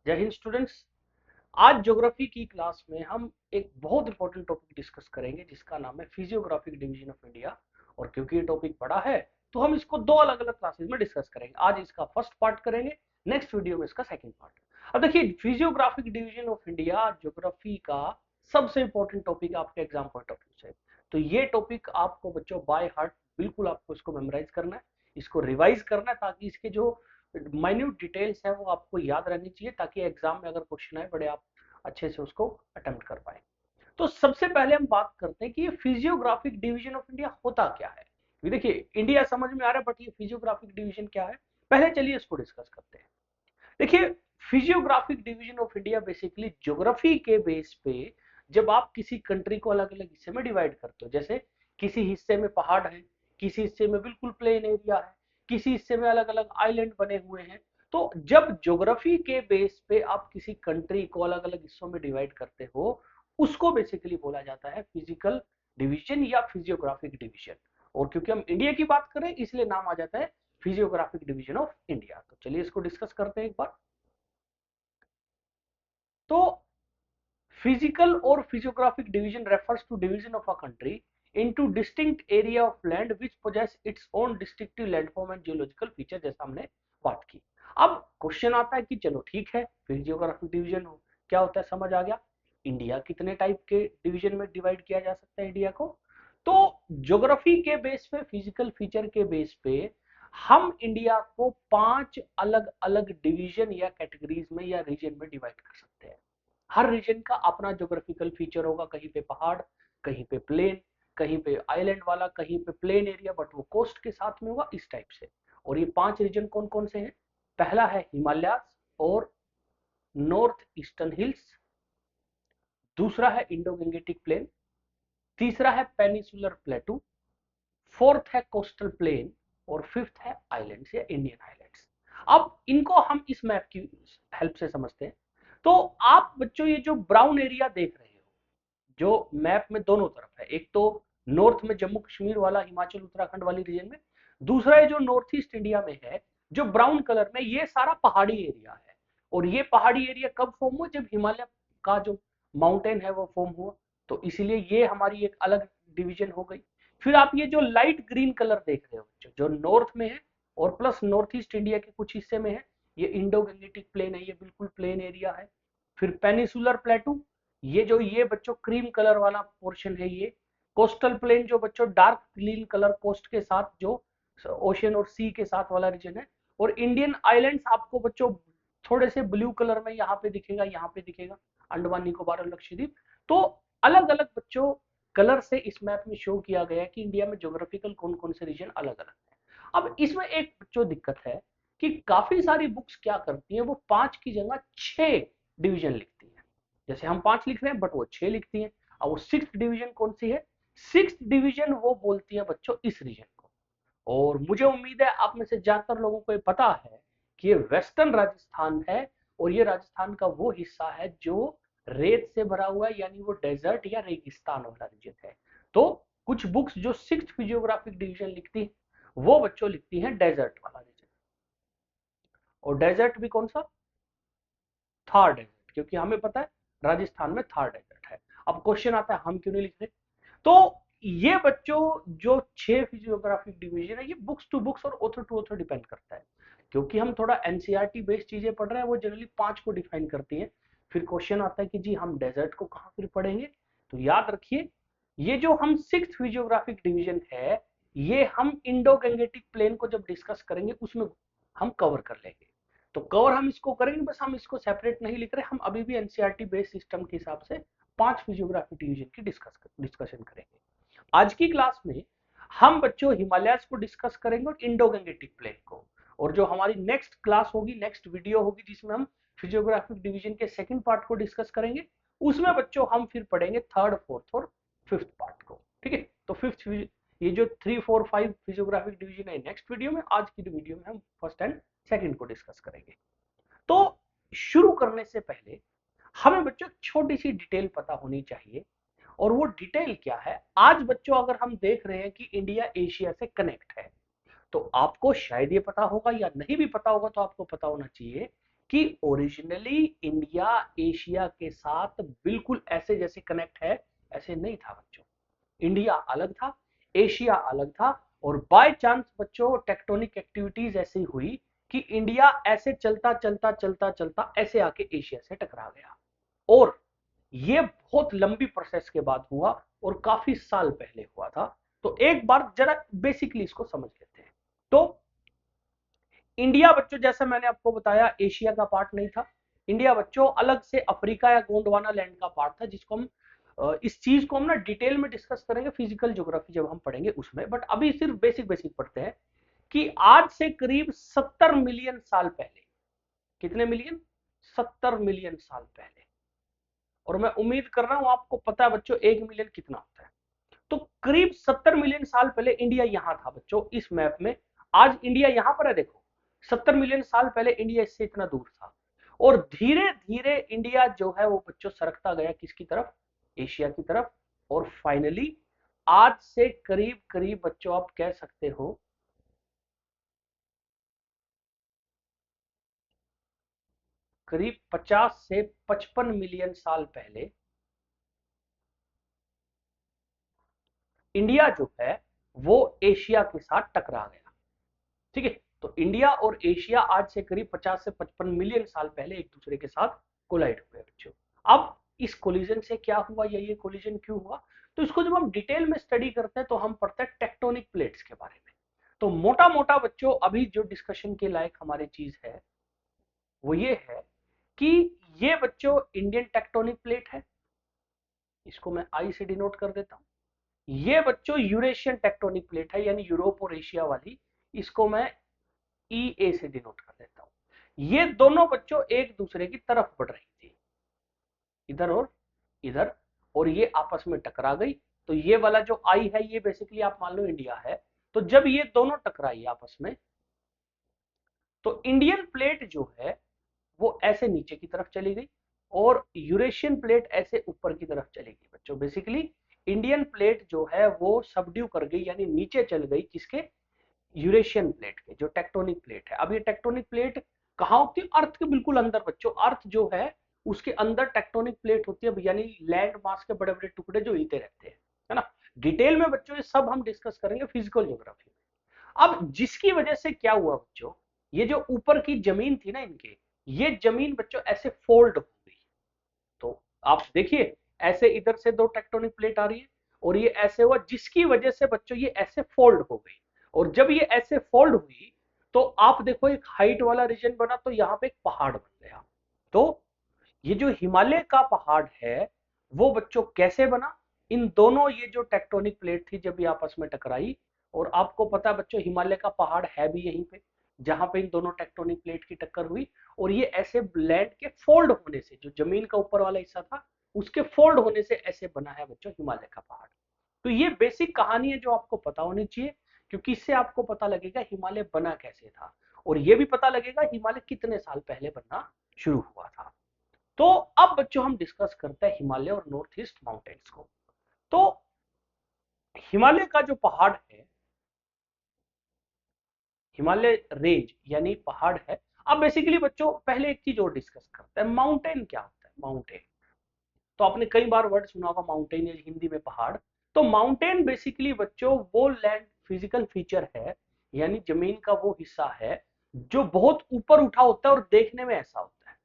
जय हिंद स्टूडेंट्स। आज ज्योग्राफी की क्लास में हम एक बहुत इंपॉर्टेंट टॉपिक डिस्कस करेंगे जिसका नाम है फिजियोग्राफिक डिवीजन ऑफ इंडिया। और क्योंकि ये टॉपिक बड़ा है तो हम इसको दो अलग अलग क्लासेस में डिस्कस करेंगे। आज इसका फर्स्ट पार्ट करेंगे, नेक्स्ट वीडियो में इसका सेकंड पार्ट। अब देखिए, physiographic division of India geography का सबसे इंपॉर्टेंट टॉपिक आपके एग्जाम पॉइंट ऑफ व्यू से। तो ये टॉपिक आपको बच्चों बाय हार्ट बिल्कुल आपको इसको मेमोराइज करना है, इसको रिवाइज करना है, ताकि इसके जो माइन्यूट डिटेल्स है वो आपको याद रहनी चाहिए, ताकि एग्जाम में अगर क्वेश्चन आए बड़े आप अच्छे से उसको अटेम्प्ट कर पाए। तो सबसे पहले हम बात करते हैं कि ये फिजियोग्राफिक डिवीजन ऑफ इंडिया होता क्या है। देखिए, इंडिया समझ में आ रहा है, बट ये फिजियोग्राफिक डिवीजन क्या है पहले चलिए इसको डिस्कस करते हैं। देखिए, physiographic division of India basically geography के बेस पे जब आप किसी कंट्री को अलग अलग हिस्से में डिवाइड करते हो, जैसे किसी हिस्से में पहाड़ है, किसी हिस्से में बिल्कुल प्लेन एरिया है, किसी हिस्से में अलग अलग आइलैंड बने हुए हैं। तो जब ज्योग्राफी के बेस पे आप किसी कंट्री को अलग अलग हिस्सों में डिवाइड करते हो, उसको बेसिकली बोला जाता है फिजिकल डिवीजन या फिजियोग्राफिक डिवीजन। और क्योंकि हम इंडिया की बात करें इसलिए नाम आ जाता है फिजियोग्राफिक डिवीजन ऑफ इंडिया। तो चलिए इसको डिस्कस करते हैं एक बार। तो फिजिकल और physiographic division refers to division of a country into distinct area of land which possess its own distinctive landform and geological feature, जैसा हमने बात की। अब क्वेश्चन आता है कि चलो ठीक है, फिजियोग्राफिक डिवीजन हो क्या होता है, समझ आ गया। इंडिया कितने टाइप के डिवीजन में डिवाइड किया जा सकता है इंडिया को? तो ज्योग्राफी के बेस पे, फिजिकल फीचर के बेस पे हम इंडिया को 5 अलग अलग डिवीजन या कैटेगरीज में या रीजन में डिवाइड कर सकते हैं। हर रीजन का अपना ज्योग्राफिकल फीचर होगा, कहीं पे पहाड़, कहीं पे प्लेन, कहीं पे आइलैंड वाला, कहीं पे प्लेन एरिया बट वो कोस्ट के साथ में होगा, इस टाइप से। और ये 5 रीजन कौन कौन से हैं? पहला है हिमालयाज और नॉर्थ ईस्टर्न हिल्स, दूसरा है इंडो गंगेटिक प्लेन, तीसरा है पेनिसुलर प्लेटू, फोर्थ है कोस्टल प्लेन, और फिफ्थ है आइलैंड्स या इंडियन आइलैंड्स। अब इनको हम इस मैप की हेल्प से समझते हैं। तो आप बच्चों ये जो ब्राउन एरिया देख रहे हो, जो मैप में दोनों तरफ है, एक तो नॉर्थ में जम्मू कश्मीर वाला, हिमाचल उत्तराखंड वाली रीजन में, दूसरा है जो नॉर्थ ईस्ट इंडिया में है, जो ब्राउन कलर में, ये सारा पहाड़ी एरिया है। और ये पहाड़ी एरिया कब फॉर्म हुआ? जब हिमालय का जो माउंटेन है वो फॉर्म हुआ। तो इसीलिए ये हमारी एक अलग डिवीजन हो गई। फिर आप ये जो लाइट ग्रीन कलर देख रहे हो जो नॉर्थ में है और प्लस नॉर्थ ईस्ट इंडिया के कुछ हिस्से में है, ये इंडो गंगेटिक प्लेन है, ये बिल्कुल प्लेन एरिया है। फिर पेनिसुलर प्लेटू, ये बच्चों क्रीम कलर वाला पोर्शन है, ये कोस्टल प्लेन जो बच्चों डार्क ग्रीन कलर कोस्ट के साथ, जो ओशन और सी के साथ वाला रीजन है। और इंडियन आइलैंड्स आपको बच्चों थोड़े से ब्लू कलर में यहाँ पे दिखेगा, यहाँ पे दिखेगा, अंडमान निकोबार और लक्षद्वीप। तो अलग अलग बच्चों कलर से इस मैप में शो किया गया है कि इंडिया में ज्योग्राफिकल कौन कौन से रीजन अलग अलग है। अब इसमें एक बच्चों दिक्कत है कि काफी सारी बुक्स क्या करती हैं, वो 5 की जगह 6 डिवीजन लिखती है। जैसे हम 5 लिख रहे हैं बट वो 6 लिखती है। अब वो 6th डिवीजन कौन सी है? 6th डिवीजन वो बोलती है बच्चों इस रीजन को। और मुझे उम्मीद है आप में से ज्यादातर लोगों को ये पता है कि ये वेस्टर्न राजस्थान है। और ये राजस्थान का वो हिस्सा है जो रेत से भरा हुआ है, यानी वो डेजर्ट या रेगिस्तान वाला रीजन है। तो कुछ बुक्स जो 6th फिजियोग्राफिक डिवीजन लिखती है वो बच्चों लिखती हैं डेजर्ट वाला रीजन। और डेजर्ट भी कौन सा? थार डेजर्ट, क्योंकि हमें पता है राजस्थान में थार डेजर्ट है। अब क्वेश्चन आता है हम क्यों नहीं लिख रहे? तो ये बच्चों जो 6 फिजियोग्राफिक डिवीजन है, ये बुक्स टू बुक्स और ऑथर टू ऑथर डिपेंड करता है। क्योंकि हम थोड़ा एनसीईआरटी बेस्ड चीजें पढ़ रहे हैं, वो जनरली 5 को डिफाइन करती है। फिर क्वेश्चन आता है कि जी हम डेजर्ट को कहाँ फिर पढ़ेंगे? तो याद रखिए, ये जो हम 6th फिजियोग्राफिक डिवीजन है, ये हम इंडो गंगेटिक प्लेन को जब डिस्कस करेंगे उसमें हम कवर कर लेंगे। तो कवर हम इसको करेंगे, बस हम इसको सेपरेट नहीं लिख रहे, हम अभी भी एनसीईआरटी बेस्ड सिस्टम के हिसाब से 5 फिजियोग्राफिक डिवीजन की डिस्कशन करेंगे। आज की क्लास में हम बच्चों हिमालयस को डिस्कस करेंगे और इंडो गंगेटिक प्लेन को। और जो हमारी नेक्स्ट क्लास होगी, नेक्स्ट वीडियो होगी, जिसमें हम फिजियोग्राफिक डिवीजन के सेकंड पार्ट को डिस्कस करेंगे, उसमें बच्चों हम फिर पढ़ेंगे थर्ड, फोर्थ और फिफ्थ पार्ट को। ठीक है? तो फिफ्थ, ये जो 3, 4, 5 फिजियोग्राफिक डिवीजन है नेक्स्ट वीडियो में, आज की वीडियो में हम फर्स्ट एंड सेकंड को डिस्कस करेंगे। तो शुरू करने से पहले हमें बच्चों छोटी सी डिटेल पता होनी चाहिए। और वो डिटेल क्या है? आज बच्चों अगर हम देख रहे हैं कि इंडिया एशिया से कनेक्ट है, तो आपको शायद ये पता होगा या नहीं भी पता होगा, तो आपको पता होना चाहिए कि ओरिजिनली इंडिया एशिया के साथ बिल्कुल ऐसे जैसे कनेक्ट है, ऐसे नहीं था बच्चों। इंडिया अलग था, एशिया अलग था, और बाय चांस बच्चों टेक्टोनिक एक्टिविटीज ऐसी हुई कि इंडिया ऐसे चलता चलता चलता चलता ऐसे आके एशिया से टकरा गया। और ये बहुत लंबी प्रोसेस के बाद हुआ और काफी साल पहले हुआ था। तो एक बार जरा बेसिकली इसको समझ लेते हैं। तो इंडिया बच्चों जैसा मैंने आपको बताया एशिया का पार्ट नहीं था। इंडिया बच्चों अलग से अफ्रीका या गोंडवाना लैंड का पार्ट था, जिसको हम इस चीज को हम ना डिटेल में डिस्कस करेंगे फिजिकल ज्योग्राफी जब हम पढ़ेंगे उसमें, बट अभी सिर्फ बेसिक बेसिक पढ़ते हैं कि आज से करीब 70 मिलियन साल पहले, कितने मिलियन, 70 मिलियन साल पहले, और मैं उम्मीद कर रहा हूं आपको पता है बच्चों 1 मिलियन कितना होता है। तो करीब 70 मिलियन साल पहले इंडिया यहां था बच्चों इस मैप में। आज इंडिया यहां पर है देखो, 70 मिलियन साल पहले इंडिया इससे इतना दूर था। और धीरे धीरे इंडिया जो है वो बच्चों सरकता गया किसकी तरफ, एशिया की तरफ। और फाइनली आज से करीब करीब बच्चों आप कह सकते हो करीब 50 से 55 मिलियन साल पहले इंडिया जो है वो एशिया के साथ टकरा गया। ठीक है, तो इंडिया और एशिया आज से करीब 50 से 55 मिलियन साल पहले एक दूसरे के साथ कोलाइड हुए बच्चों। अब इस कोलिजन से क्या हुआ या ये कोलिजन क्यों हुआ, तो इसको जब हम डिटेल में स्टडी करते हैं तो हम पढ़ते हैं टेक्टोनिक प्लेट्स के बारे में। तो मोटा मोटा बच्चों अभी जो डिस्कशन के लायक हमारी चीज है वो ये है कि ये बच्चों इंडियन टेक्टोनिक प्लेट है, इसको मैं आई से डिनोट कर देता हूं। ये बच्चों यूरेशियन टेक्टोनिक प्लेट है, यानी यूरोप और एशिया वाली, इसको मैं ई ए से डिनोट कर देता हूं। ये दोनों बच्चों एक दूसरे की तरफ बढ़ रही थी, इधर और इधर, और ये आपस में टकरा गई। तो ये वाला जो आई है ये बेसिकली आप मान लो इंडिया है। तो जब ये दोनों टकराई आपस में, तो इंडियन प्लेट जो है वो ऐसे नीचे की तरफ चली गई और यूरेशियन प्लेट ऐसे ऊपर की तरफ चली गई बच्चों। बेसिकली इंडियन प्लेट जो है वो सबड्यू कर गई, यानी नीचे चल गई किसके, यूरेशियन प्लेट के, जो टेक्टोनिक प्लेट है। अब ये टेक्टोनिक प्लेट कहाँ होती है, अर्थ के बिल्कुल अंदर बच्चों। अर्थ जो है उसके अंदर टेक्टोनिक प्लेट होती है, यानी लैंड मास के बड़े बड़े टुकड़े जो हिलते रहते हैं, है ना। डिटेल में बच्चों ये सब हम डिस्कस करेंगे फिजिकल ज्योग्राफी में। अब जिसकी वजह से क्या हुआ बच्चों, ये जो ऊपर की जमीन थी ना इनके, ये जमीन बच्चों ऐसे फोल्ड हो गई। तो आप देखिए ऐसे इधर से दो टेक्टोनिक प्लेट आ रही है और ये ऐसे हुआ, जिसकी वजह से बच्चों ये ऐसे फोल्ड हो गई। और जब ये ऐसे फोल्ड हुई तो आप देखो एक हाइट वाला रीजन बना, तो यहाँ पे एक पहाड़ बन गया। तो ये जो हिमालय का पहाड़ है वो बच्चों कैसे बना, इन दोनों ये जो टेक्टोनिक प्लेट थी जब ये आपस में टकराई। और आपको पता है बच्चों हिमालय का पहाड़ है भी यहीं पे जहां पे इन दोनों टेक्टोनिक प्लेट की टक्कर हुई। और ये ऐसे लैंड के फोल्ड होने से, जो जमीन का ऊपर वाला हिस्सा था उसके फोल्ड होने से ऐसे बना है बच्चों हिमालय का पहाड़। तो ये बेसिक कहानी है जो आपको पता होनी चाहिए, क्योंकि इससे आपको पता लगेगा हिमालय बना कैसे था, और ये भी पता लगेगा हिमालय कितने साल पहले बनना शुरू हुआ था। तो अब बच्चों हम डिस्कस करते हैं हिमालय और नॉर्थ ईस्ट माउंटेन्स को। तो हिमालय का जो पहाड़ है, हिमालय रेंज यानी पहाड़ है। अब बेसिकली बच्चों पहले एक चीज और डिस्कस करते हैं, माउंटेन क्या होता है। माउंटेन तो आपने कई बार वर्ड सुना होगा माउंटेन, या हिंदी में पहाड़। तो माउंटेन बेसिकली बच्चों वो लैंड फिजिकल फीचर है, यानी जमीन का वो हिस्सा है जो बहुत ऊपर उठा होता है और देखने में ऐसा होता है।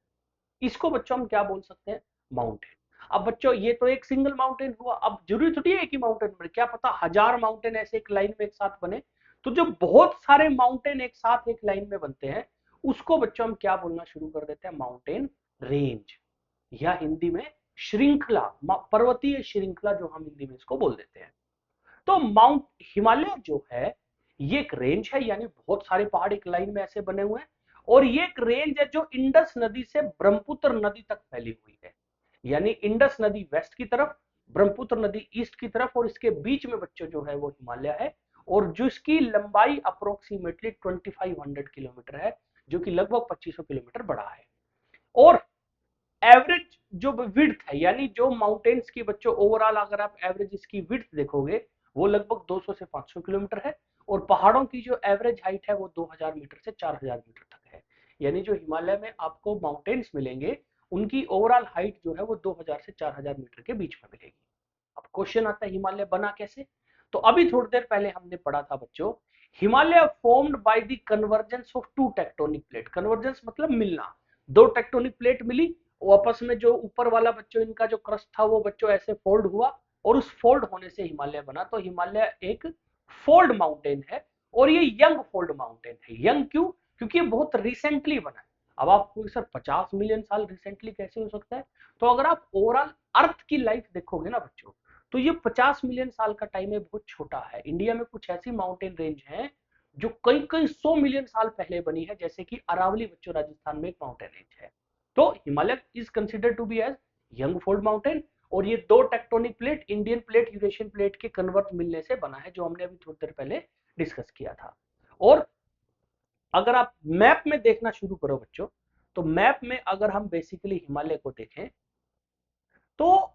इसको बच्चों हम क्या बोल सकते हैं, माउंटेन। अब बच्चों ये तो एक सिंगल माउंटेन हुआ, अब जरूरी थोड़ी है एक ही माउंटेन बने, क्या पता हजार माउंटेन ऐसे एक लाइन में एक साथ बने। तो जो बहुत सारे माउंटेन एक साथ एक लाइन में बनते हैं उसको बच्चों हम क्या बोलना शुरू कर देते हैं, माउंटेन रेंज, या हिंदी में श्रृंखला, पर्वतीय श्रृंखला जो हम हिंदी में इसको बोल देते हैं। तो माउंट हिमालय जो है ये एक रेंज है, यानी बहुत सारे पहाड़ एक लाइन में ऐसे बने हुए हैं। और ये एक रेंज है जो इंडस नदी से ब्रह्मपुत्र नदी तक फैली हुई है, यानी इंडस नदी वेस्ट की तरफ, ब्रह्मपुत्र नदी ईस्ट की तरफ, और इसके बीच में बच्चों जो है वो हिमालय है। और जिसकी लंबाई अप्रोक्सीमेटली 2500 किलोमीटर है, जो कि लगभग 2500 किलोमीटर बड़ा है। और एवरेज जो विड्थ है, यानी जो माउंटेन्स की बच्चों ओवरऑल अगर आप एवरेज इसकी विड्थ देखोगे वो लगभग 200 से 500 किलोमीटर है। और पहाड़ों की जो एवरेज हाइट है वो 2000 मीटर से 4000 मीटर तक है। यानी जो हिमालय में आपको माउंटेन्स मिलेंगे उनकी ओवरऑल हाइट जो है वो 2000 से 4000 मीटर के बीच में मिलेगी। अब क्वेश्चन आता है हिमालय बना कैसे। तो अभी थोड़ी देर पहले हमने पढ़ा था बच्चों, Himalaya formed by the convergence of two tectonic plate. Convergence मतलब मिलना, दो टेक्टोनिक प्लेट मिली, वो आपस में जो ऊपर वाला बच्चों इनका जो क्रस्ट था वो बच्चों ऐसे फोल्ड हुआ और उस फोल्ड होने से हिमालय बना। तो हिमालय एक फोल्ड माउंटेन है और ये यंग फोल्ड माउंटेन है। यंग क्यों? क्योंकि ये बहुत रिसेंटली बना है। अब आप कोई सर 50 मिलियन साल रिसेंटली कैसे हो सकता है? तो अगर आप ओवरऑल अर्थ की लाइफ देखोगे ना बच्चों, तो ये 50 मिलियन साल का टाइम है, बहुत छोटा है। इंडिया में कुछ ऐसी माउंटेन रेंज है जो कई कई 100 मिलियन साल पहले बनी है, जैसे कि अरावली बच्चों राजस्थान में एक माउंटेन रेंज है। तो Himalaya is consider to be as young fold mountain और ये दो tectonic plate, Indian plate Eurasian plate के कन्वर्ट मिलने से बना है, जो हमने अभी थोड़ी देर पहले डिस्कस किया था। और अगर आप मैप में देखना शुरू करो बच्चों, तो मैप में अगर हम बेसिकली हिमालय को देखें तो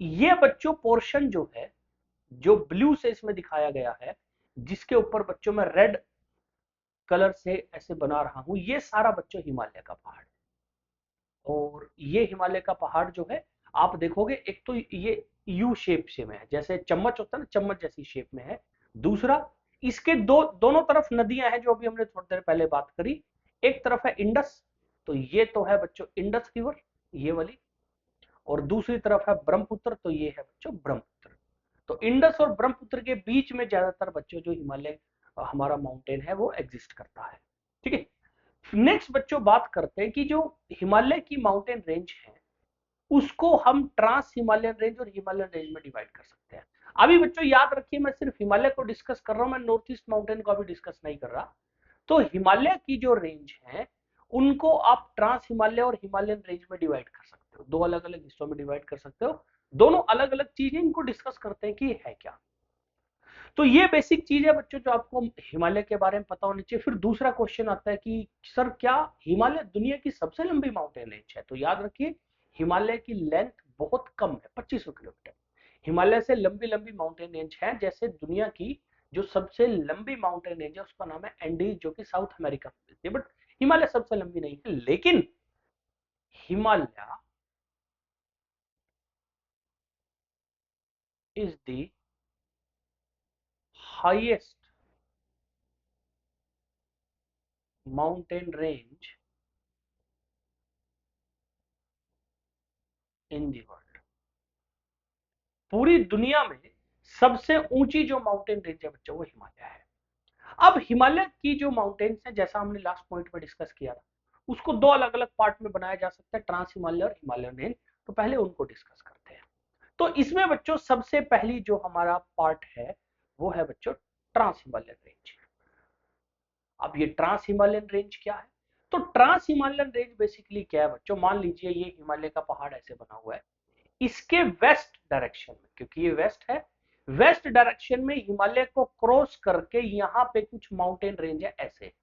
ये बच्चों पोर्शन जो है, जो ब्लू से इसमें दिखाया गया है, जिसके ऊपर बच्चों में रेड कलर से ऐसे बना रहा हूं, ये सारा बच्चों हिमालय का पहाड़ है। और ये हिमालय का पहाड़ जो है आप देखोगे, एक तो ये यू शेप से में है, जैसे चम्मच होता है ना, चम्मच जैसी शेप में है। दूसरा, इसके दोनों तरफ नदियां हैं, जो अभी हमने थोड़ी देर पहले बात करी। एक तरफ है इंडस, तो ये तो है बच्चों इंडस रिवर, ये वाली। और दूसरी तरफ है ब्रह्मपुत्र, तो ये है बच्चों ब्रह्मपुत्र। तो इंडस और ब्रह्मपुत्र के बीच में ज्यादातर बच्चों जो हिमालय हमारा माउंटेन है वो एग्जिस्ट करता है। ठीक है। नेक्स्ट बच्चों बात करते हैं कि जो हिमालय की माउंटेन रेंज है उसको हम ट्रांस हिमालयन रेंज और हिमालयन रेंज में डिवाइड कर सकते हैं। अभी बच्चों याद रखिए, मैं सिर्फ हिमालय को डिस्कस कर रहा हूं, मैं नॉर्थ ईस्ट माउंटेन को अभी डिस्कस नहीं कर रहा। तो हिमालय की जो रेंज है उनको आप ट्रांस हिमालय और हिमालयन रेंज में डिवाइड कर सकते हो, दो अलग अलग हिस्सों में डिवाइड कर सकते हो। दोनों अलग अलग चीजें, इनको डिस्कस करते हैं कि है क्या। तो ये बेसिक चीज है बच्चों जो आपको हिमालय के बारे में पता होनी चाहिए। फिर दूसरा क्वेश्चन आता है कि सर क्या हिमालय दुनिया की सबसे लंबी माउंटेन रेंज है? तो याद रखिए, हिमालय की लेंथ बहुत कम है, 2500 किलोमीटर। हिमालय से लंबी लंबी माउंटेन रेंज है, जैसे दुनिया की जो सबसे लंबी माउंटेन रेंज है उसका नाम है एंडीज, जो कि साउथ अमेरिका में मिलती है। बट हिमालय सबसे लंबी नहीं है, लेकिन Himalaya is the highest mountain range in the world. पूरी दुनिया में सबसे ऊंची जो माउंटेन रेंज है बच्चों वो हिमालय है। अब हिमालय की जो माउंटेन्स है, जैसा हमने लास्ट पॉइंट में डिस्कस किया था, उसको दो अलग अलग पार्ट में बनाया जा सकता है, ट्रांस हिमालय और हिमालयन रेंज। तो पहले उनको डिस्कस करते हैं। तो इसमें बच्चों सबसे पहली जो हमारा पार्ट है वो है बच्चों ट्रांस हिमालयन रेंज। अब ये ट्रांस हिमालयन रेंज क्या है? तो ट्रांस हिमालयन रेंज बेसिकली क्या है बच्चों, मान लीजिए ये हिमालय का पहाड़ ऐसे बना हुआ है, इसके वेस्ट डायरेक्शन में, क्योंकि ये वेस्ट है, वेस्ट डायरेक्शन में हिमालय को क्रॉस करके यहाँ पे कुछ माउंटेन रेंज है ऐसे,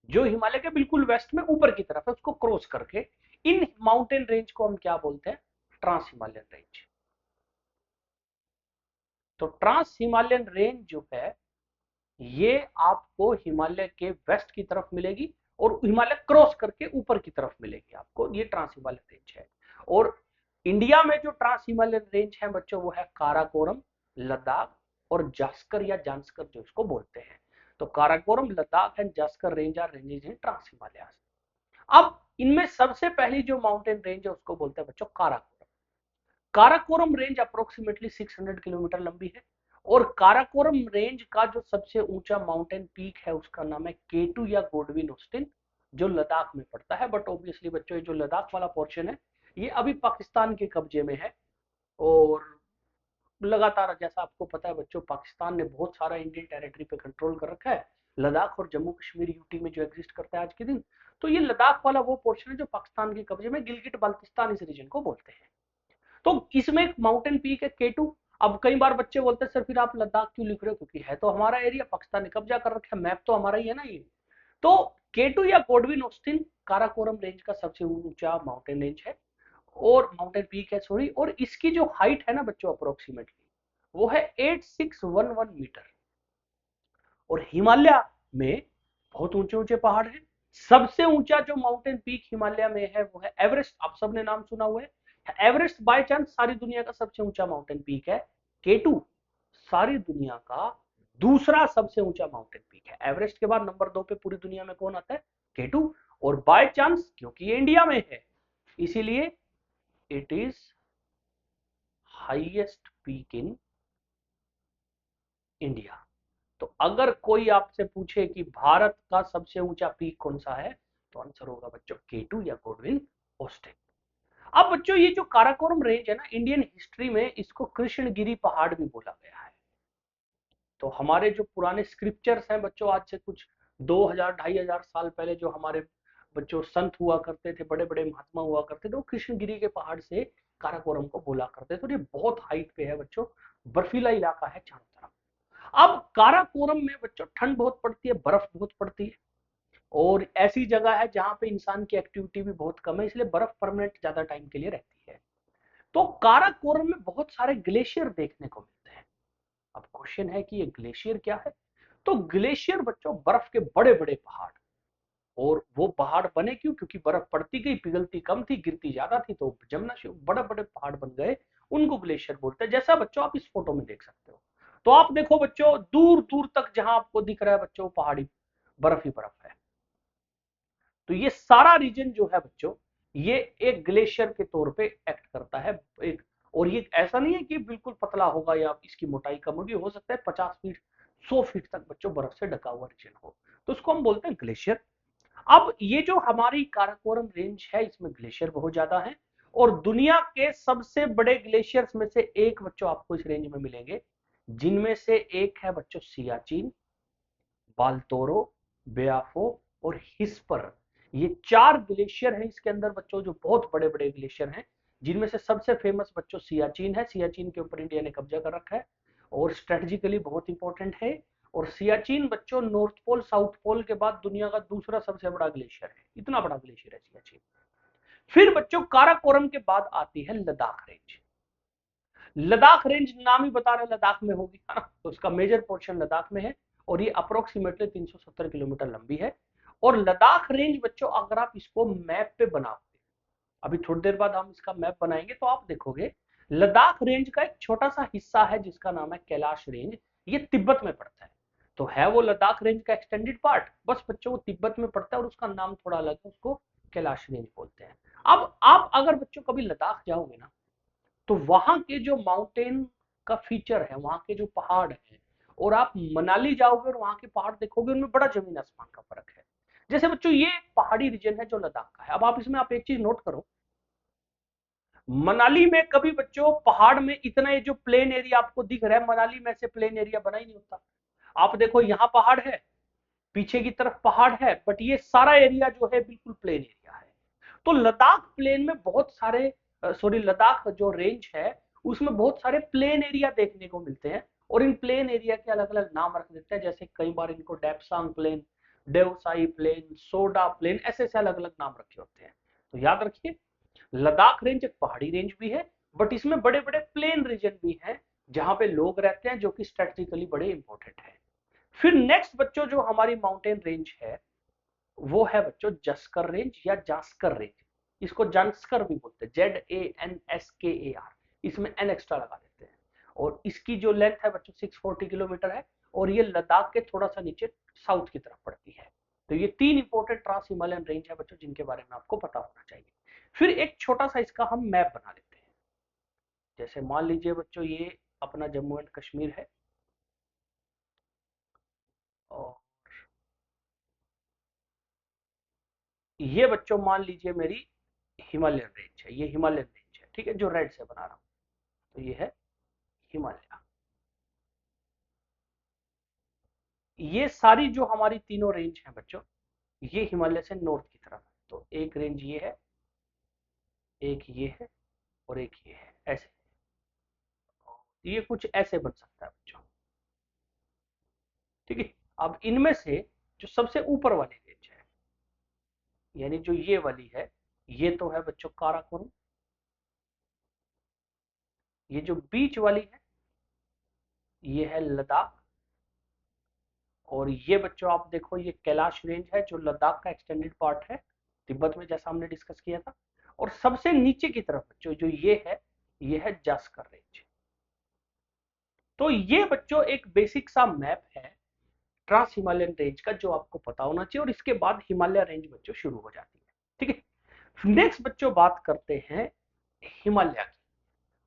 जो हिमालय के बिल्कुल वेस्ट में ऊपर की तरफ है, उसको क्रॉस करके इन माउंटेन रेंज को हम क्या बोलते हैं? Trans Himalayan range. तो ट्रांस हिमालयन रेंज जो है ये आपको हिमालय के वेस्ट की तरफ मिलेगी और हिमालय क्रॉस करके ऊपर की तरफ मिलेगी आपको, ये ट्रांस हिमालयन रेंज है। और इंडिया में जो ट्रांस हिमालयन रेंज है बच्चों वो है काराकोरम, लद्दाख और जास्कर या जानस्कर जो इसको बोलते हैं। तो Karakoram, Ladakh and Zaskar range are ranges in trans Himalaya. अब इनमें सबसे पहली जो माउंटेन रेंज है उसको बोलते हैं बच्चों Karakoram. Karakoram range approximately 600 kilometre लंबी है। और काराकोरम रेंज का जो सबसे ऊंचा माउंटेन पीक है उसका नाम है केटू या गोडविन ऑस्टिन, जो लद्दाख में पड़ता है। बट ऑब्वियसली बच्चों ये जो लद्दाख वाला पोर्शन है ये अभी पाकिस्तान के कब्जे में है। और लगातार जैसा आपको पता है बच्चों, पाकिस्तान ने बहुत सारा इंडियन टेरिटरी पे कंट्रोल कर रखा है। लद्दाख और जम्मू कश्मीर यूटी में जो एग्जिस्ट करता है आज के दिन, तो ये लद्दाख वाला वो पोर्शन है जो पाकिस्तान के कब्जे में, गिलगिट बाल्टिस्तान इस रीजन को बोलते हैं। तो इसमें एक माउंटेन पीक है केटू। अब कई बार बच्चे बोलते हैं सर फिर आप लद्दाख क्यों लिख रहे हो, क्योंकि है तो हमारा एरिया, पाकिस्तान ने कब्जा कर रखा है, मैप तो हमारा ही है ना ये। तो केटू या गोडविन ऑस्टिन काराकोरम रेंज का सबसे ऊंचा माउंटेन रेंज है और माउंटेन पीक है, सॉरी। और इसकी जो हाइट है ना बच्चों अप्रोक्सीमेटली वो है 8611 मीटर। और हिमालय में बहुत ऊंचे ऊंचे पहाड़ हैं, सबसे ऊंचा जो माउंटेन पीक हिमालय में है वो है एवरेस्ट। आप सबने नाम सुना हुआ है एवरेस्ट। बाय चांस सारी दुनिया का सबसे ऊंचा माउंटेन पीक है। केटू सारी दुनिया का दूसरा सबसे ऊंचा माउंटेन पीक है। एवरेस्ट के बाद नंबर 2 पे पूरी दुनिया में कौन आता है? केटू। और बाय चांस क्योंकि ये इंडिया में है इसीलिए it is highest peak in India. तो अगर कोई आपसे पूछे कि भारत का सबसे ऊंचा पीक कौन सा है तो आंसर होगा बच्चों केटू या गोडविन ऑस्टिन। अब बच्चों ये जो काराकोरम रेंज है ना, इंडियन हिस्ट्री में इसको कृष्णगिरी पहाड़ भी बोला गया है। तो हमारे जो पुराने स्क्रिप्चर्स हैं बच्चों, आज से कुछ 2000 2500 साल पहले जो हमारे बच्चों संत हुआ करते थे, बड़े बड़े महात्मा हुआ करते थे, वो कृष्णगिरी के पहाड़ से काराकोरम को बोला करते थे। तो ये बहुत हाइट पे है बच्चों, बर्फीला इलाका है चारों तरफ। अब काराकोरम में बच्चों ठंड बहुत पड़ती है, बर्फ बहुत पड़ती है, और ऐसी जगह है जहां पे इंसान की एक्टिविटी भी बहुत कम है, इसलिए बर्फ परमानेंट ज्यादा टाइम के लिए रहती है। तो काराकोरम में बहुत सारे ग्लेशियर देखने को मिलते हैं। अब क्वेश्चन है कि ये ग्लेशियर क्या है? तो ग्लेशियर बच्चों बर्फ के बड़े बड़े पहाड़। और वो पहाड़ बने क्यों? क्योंकि बर्फ पड़ती गई, पिघलती कम थी, गिरती ज्यादा थी, तो जमना शुरू, बड़े बड़े पहाड़ बन गए, उनको ग्लेशियर बोलते हैं। जैसा बच्चों आप इस फोटो में देख सकते हो। तो आप देखो बच्चों, दूर दूर तक जहां आपको दिख रहा है बच्चों पहाड़ी, बर्फ ही बर्फ है। तो ये सारा रीजन जो है बच्चों, ये एक ग्लेशियर के तौर पे एक्ट करता है। एक, और ये ऐसा नहीं है कि बिल्कुल पतला होगा या इसकी मोटाई कम होगी, हो सकता है 50 फीट 100 फीट तक बच्चों बर्फ से ढका हुआ रीजन हो, तो उसको हम बोलते हैं ग्लेशियर। अब ये जो हमारी काराकोरम रेंज है इसमें ग्लेशियर बहुत ज्यादा है, और दुनिया के सबसे बड़े ग्लेशियर्स में से एक बच्चों आपको इस रेंज में मिलेंगे, जिनमें से एक है बच्चों सियाचिन, बाल्तोरो, बेआफो और हिस्पर। ये 4 ग्लेशियर हैं इसके अंदर बच्चों, जो बहुत बड़े बड़े ग्लेशियर हैं, जिनमें से सबसे फेमस बच्चों सियाचिन है। सियाचिन के ऊपर इंडिया ने कब्जा कर रखा है और स्ट्रेटेजिकली बहुत इंपॉर्टेंट है। और सियाचिन बच्चों नॉर्थ पोल साउथ पोल के बाद दुनिया का दूसरा सबसे बड़ा ग्लेशियर है, इतना बड़ा ग्लेशियर है सियाचिन। फिर बच्चों काराकोरम के बाद आती है लद्दाख रेंज। लद्दाख रेंज नाम ही बता रहा है लद्दाख में होगी, है ना, तो उसका मेजर पोर्शन लद्दाख में है, और ये अप्रोक्सीमेटली 370 किलोमीटर लंबी है। और लद्दाख रेंज बच्चों अगर आप इसको मैप पे बनाओगे, अभी थोड़ी देर बाद हम इसका मैप बनाएंगे, तो आप देखोगे लद्दाख रेंज का एक छोटा सा हिस्सा है जिसका नाम है कैलाश रेंज, ये तिब्बत में पड़ता है। तो है वो लद्दाख रेंज का एक्सटेंडेड पार्ट, बस बच्चों वो तिब्बत में पड़ता है और उसका नाम थोड़ा अलग है, उसको कैलाश रेंज बोलते हैं। अब आप अगर बच्चों कभी लद्दाख जाओगे ना, तो वहां के जो माउंटेन का फीचर है, वहां के जो पहाड़ है, और आप मनाली जाओगे और वहां के पहाड़ देखोगे, उनमें बड़ा जमीन आसमान का फर्क है। जैसे बच्चों ये पहाड़ी रीजन है जो लद्दाख का है। अब आप इसमें आप एक चीज नोट करो, मनाली में कभी बच्चों पहाड़ में इतना ये जो प्लेन एरिया आपको दिख रहा है, मनाली में से प्लेन एरिया बना ही नहीं होता। आप देखो यहाँ पहाड़ है, पीछे की तरफ पहाड़ है, बट ये सारा एरिया जो है बिल्कुल प्लेन एरिया है। तो लद्दाख प्लेन में बहुत सारे, सॉरी लद्दाख जो रेंज है उसमें बहुत सारे प्लेन एरिया देखने को मिलते हैं, और इन प्लेन एरिया के अलग अलग नाम रख देते हैं। जैसे कई बार इनको Depsang plain, Deosai plain, Soda plain, ऐसे ऐसे अलग अलग नाम रखे होते हैं। तो याद रखिए, लद्दाख रेंज एक पहाड़ी रेंज भी है, बट इसमें बड़े बड़े प्लेन रीजन भी हैं जहां पे लोग रहते हैं, जो कि स्ट्रेटेजिकली बड़े इंपॉर्टेंट है। फिर नेक्स्ट बच्चों जो हमारी माउंटेन रेंज है वो है बच्चों जस्कर रेंज या जास्कर रेंज। इसको जानस्कर भी बोलते हैं, JANSKAR, इसमें एन एक्स्ट्रा लगा देते हैं। और इसकी जो लेंथ है बच्चों 640 किलोमीटर है, और ये लद्दाख के थोड़ा सा नीचे साउथ की तरफ पड़ती है। तो ये 3 इंपॉर्टेंट ट्रांस हिमालयन रेंज है बच्चों, जिनके बारे में आपको पता होना चाहिए। फिर एक छोटा सा इसका हम मैप बना लेते हैं। जैसे मान लीजिए बच्चों ये अपना जम्मू एंड कश्मीर है, और ये बच्चों मान लीजिए मेरी हिमालयन रेंज है, ये हिमालयन रेंज है, ठीक है, जो रेड से बना रहा हूं। तो ये है हिमालय। ये सारी जो हमारी तीनों रेंज है बच्चों, ये हिमालय से नॉर्थ की तरफ है। तो एक रेंज ये है, एक ये है, और एक ये है, ऐसे। ये कुछ ऐसे बन सकता है बच्चों, ठीक है। अब इनमें से जो सबसे ऊपर वाली रेंज है, यानी जो ये वाली है, ये तो है बच्चों काराकोरम। ये जो बीच वाली है, ये है लद्दाख। और ये बच्चों आप देखो, ये कैलाश रेंज है जो लद्दाख का एक्सटेंडेड पार्ट है तिब्बत में, जैसा हमने डिस्कस किया था। और सबसे नीचे की तरफ बच्चों जो ये है जास्कर रेंज। तो ये बच्चों एक बेसिक सा मैप है ट्रांस हिमालयन रेंज का जो आपको पता होना चाहिए, और इसके बाद हिमालय रेंज बच्चों शुरू हो जाती है। ठीक है, नेक्स्ट बच्चों बात करते हैं हिमालय की।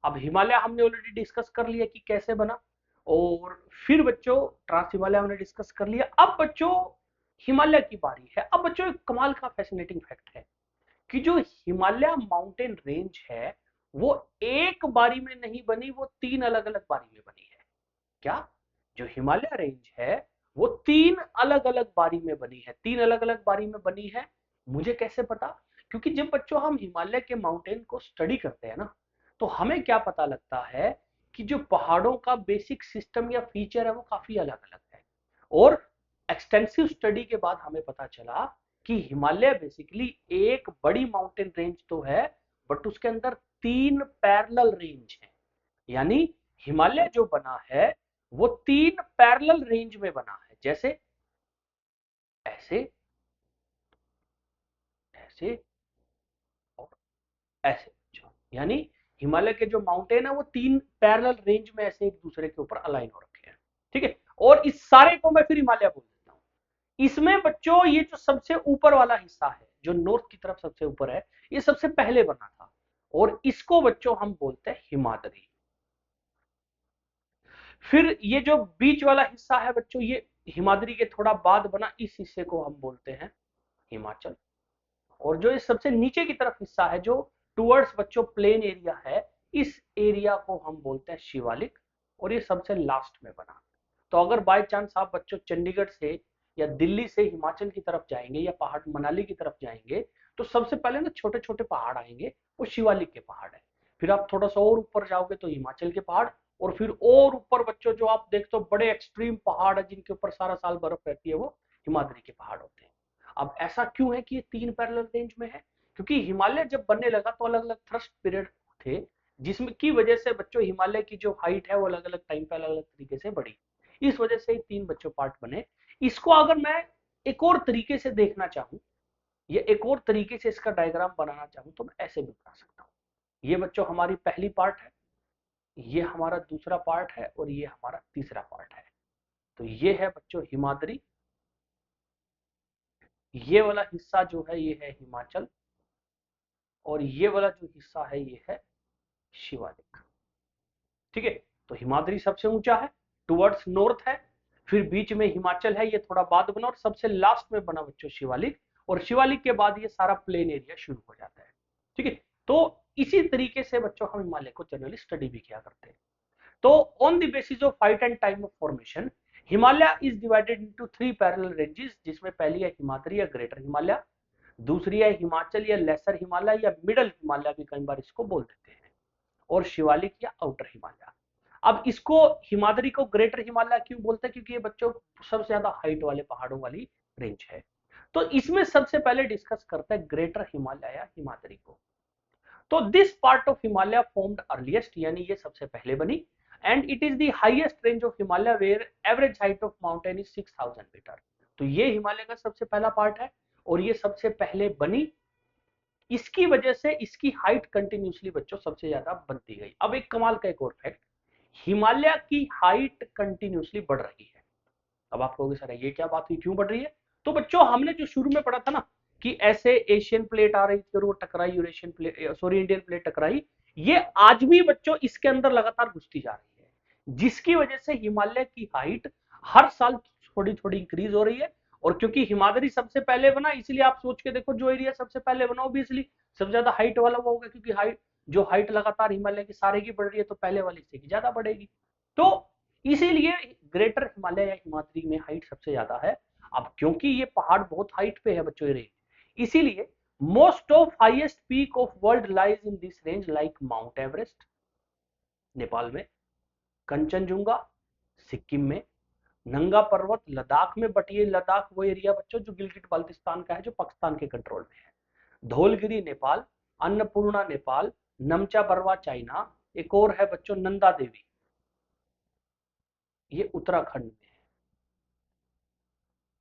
अब हिमालय हमने ऑलरेडी डिस्कस कर लिया कि कैसे बना, और फिर बच्चों ट्रांस हिमालय हमने डिस्कस कर लिया। अब बच्चों हिमालय की बारी है। अब बच्चों एक कमाल का फैसिनेटिंग फैक्ट है कि जो हिमालय माउंटेन रेंज है वो एक बारी में नहीं बनी, वो तीन अलग अलग बारी में बनी है। क्या? जो हिमालय रेंज है वो तीन अलग अलग बारी में बनी है, तीन अलग अलग बारी में बनी है। मुझे कैसे पता? क्योंकि जब बच्चों हम हिमालय के माउंटेन को स्टडी करते हैं ना, तो हमें क्या पता लगता है कि जो पहाड़ों का बेसिक सिस्टम या फीचर है वो काफी अलग अलग है। और एक्सटेंसिव स्टडी के बाद हमें पता चला कि हिमालय बेसिकली एक बड़ी माउंटेन रेंज तो है, बट उसके अंदर तीन पैरेलल रेंज है। यानी हिमालय जो बना है वो तीन पैरेलल रेंज में बना है, जैसे ऐसे, ऐसे और ऐसे। यानी हिमालय के जो माउंटेन है वो तीन पैरेलल रेंज में ऐसे एक दूसरे के ऊपर अलाइन हो रखे हैं। ठीक है, और इस सारे को मैं फिर हिमालय बोल देता हूं। इसमें बच्चों ये जो सबसे ऊपर वाला हिस्सा है जो नॉर्थ की तरफ सबसे ऊपर है, ये सबसे पहले बना था, और इसको बच्चों हम बोलते हैं हिमाद्री। फिर ये जो बीच वाला हिस्सा है बच्चों, ये हिमाद्री के थोड़ा बाद बना, इस हिस्से को हम बोलते हैं हिमाचल। और जो ये सबसे नीचे की तरफ हिस्सा है जो टुवर्ड्स बच्चों प्लेन एरिया है, इस एरिया को हम बोलते हैं शिवालिक। और ये सबसे लास्ट में बना। तो अगर बाय चांस आप बच्चों चंडीगढ़ से या दिल्ली से हिमाचल की तरफ जाएंगे या पहाड़ मनाली की तरफ जाएंगे, तो सबसे पहले ना छोटे छोटे पहाड़ आएंगे, वो शिवालिक के पहाड़ है। फिर आप थोड़ा सा और ऊपर जाओगे तो हिमाचल के पहाड़, और फिर और ऊपर बच्चों जो आप देखते हो बड़े एक्सट्रीम पहाड़ है जिनके ऊपर सारा साल बर्फ रहती है, वो हिमाद्री के पहाड़ होते हैं। अब ऐसा क्यों है कि ये तीन पैरेलल रेंज में है? क्योंकि हिमालय जब बनने लगा तो अलग अलग थ्रस्ट पीरियड थे, जिसमें की वजह से बच्चों हिमालय की जो हाइट है वो अलग अलग टाइम पे अलग अलग तरीके से बढ़ी। इस वजह से तीन बच्चों पार्ट बने। इसको अगर मैं एक और तरीके से देखना चाहूं, या एक और तरीके से इसका डायग्राम बनाना चाहूं, तो मैं ऐसे भी बना सकता हूं। ये बच्चों हमारी पहली पार्ट है, ये हमारा दूसरा पार्ट है, और ये हमारा तीसरा पार्ट है। तो ये है बच्चों हिमाद्री, ये वाला हिस्सा जो है ये है हिमाचल, और ये वाला जो हिस्सा है ये है शिवालिक। ठीक है, तो हिमाद्री सबसे ऊंचा है, टुवर्ड्स नॉर्थ है, फिर बीच में हिमाचल है, ये थोड़ा बाद बना, और सबसे लास्ट में बना बच्चों शिवालिक। और शिवालिक के बाद ये सारा प्लेन एरिया शुरू हो जाता है। ठीक है, तो इसी तरीके से बच्चों हम हिमालय को जनरली स्टडी भी किया करते हैं। तो on the basis of height and time of formation, Himalaya is divided into three parallel ranges, जिसमें पहली है हिमाद्री या ग्रेटर हिमालय, दूसरी है हिमाचल या लेसर हिमालय या मिडल हिमालय भी कई बार इसको बोल देते हैं, और शिवालिक या आउटर हिमालय। अब इसको हिमाद्री को ग्रेटर हिमालय क्यों बोलते हैं? क्योंकि ये बच्चों सबसे ज्यादा हाइट वाले पहाड़ों वाली रेंज है। तो इसमें सबसे पहले डिस्कस करते हैं ग्रेटर हिमालय या हिमाद्री को। तो this part of Himalaya formed earliest, यानी ये सबसे पहले बनी, and it is the highest range of Himalaya where average height of mountain is 6000 metre. तो ये हिमालय का सबसे पहला पार्ट है, और ये सबसे पहले बनी। इसकी वजह से इसकी हाइट कंटिन्यूसली बच्चों सबसे ज्यादा बनती गई। अब एक कमाल का एक और फैक्ट, हिमालय की हाइट कंटिन्यूसली बढ़ रही है। अब आप कहोगे सर ये क्या बात हुई, क्यों बढ़ रही है? तो बच्चों हमने जो शुरू में पढ़ा था ना कि ऐसे एशियन प्लेट आ रही थी और वो टकराई, Eurasian plate sorry Indian plate टकराई, ये आज भी बच्चों इसके अंदर लगातार घुसती जा रही है, जिसकी वजह से हिमालय की हाइट हर साल थोड़ी थोड़ी इंक्रीज हो रही है। और क्योंकि हिमाद्री सबसे पहले बना, इसलिए आप सोच के देखो जो एरिया सबसे पहले बना ऑब्वियसली सबसे ज्यादा हाइट वाला वो होगा, क्योंकि हाइट जो हाइट लगातार हिमालय की सारे की बढ़ रही है, तो पहले वाली से की ज्यादा बढ़ेगी। तो इसीलिए ग्रेटर हिमालय या हिमाद्री में हाइट सबसे ज्यादा है। अब क्योंकि ये पहाड़ बहुत हाइट पे है बच्चों, ये रेंज, इसीलिए most of highest peak of world lies in this range, like mount Everest Nepal में, कंचनजुंगा सिक्किम में, नंगा पर्वत लद्दाख में, बट ये लद्दाख वो एरिया बच्चों जो गिलगिट बाल्टिस्तान का है, जो पाकिस्तान के कंट्रोल में है, धौलगिरी नेपाल, अन्नपूर्णा नेपाल, नमचा बरवा चाइना, एक और है बच्चों नंदा देवी, ये उत्तराखंड में है।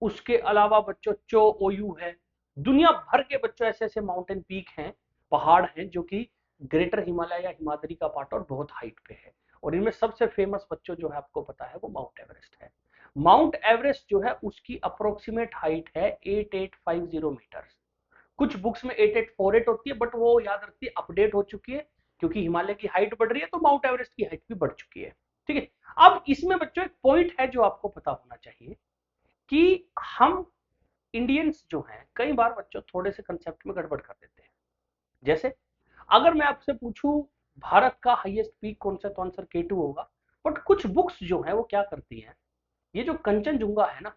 उसके अलावा बच्चों चो ओयू है। दुनिया भर के बच्चों ऐसे ऐसे माउंटेन पीक हैं, पहाड़ हैं जो कि ग्रेटर हिमालय या हिमाद्री का पार्ट और बहुत हाइट पे है। और इनमें सबसे फेमस बच्चों जो है आपको पता है वो माउंट एवरेस्ट है। माउंट एवरेस्ट जो है उसकी अप्रोक्सीमेट हाइट है 8850 मीटर। कुछ बुक्स में 8848 होती है, बट वो याद रखिए अपडेट हो चुकी है, क्योंकि हिमालय की हाइट बढ़ रही है तो माउंट एवरेस्ट की हाइट भी बढ़ चुकी है। ठीक है। अब इसमें बच्चों एक पॉइंट है जो आपको पता होना चाहिए कि हम इंडियंस जो हैं कई बार बच्चों थोड़े से कंसेप्ट में गड़बड़ कर देते हैं। जैसे अगर मैं आपसे पूछूं भारत का हाईएस्ट पीक कौन सा, तो आंसर K2 होगा। बट कुछ बुक्स जो है वो क्या करती हैं, ये जो कंचनजुंगा है ना,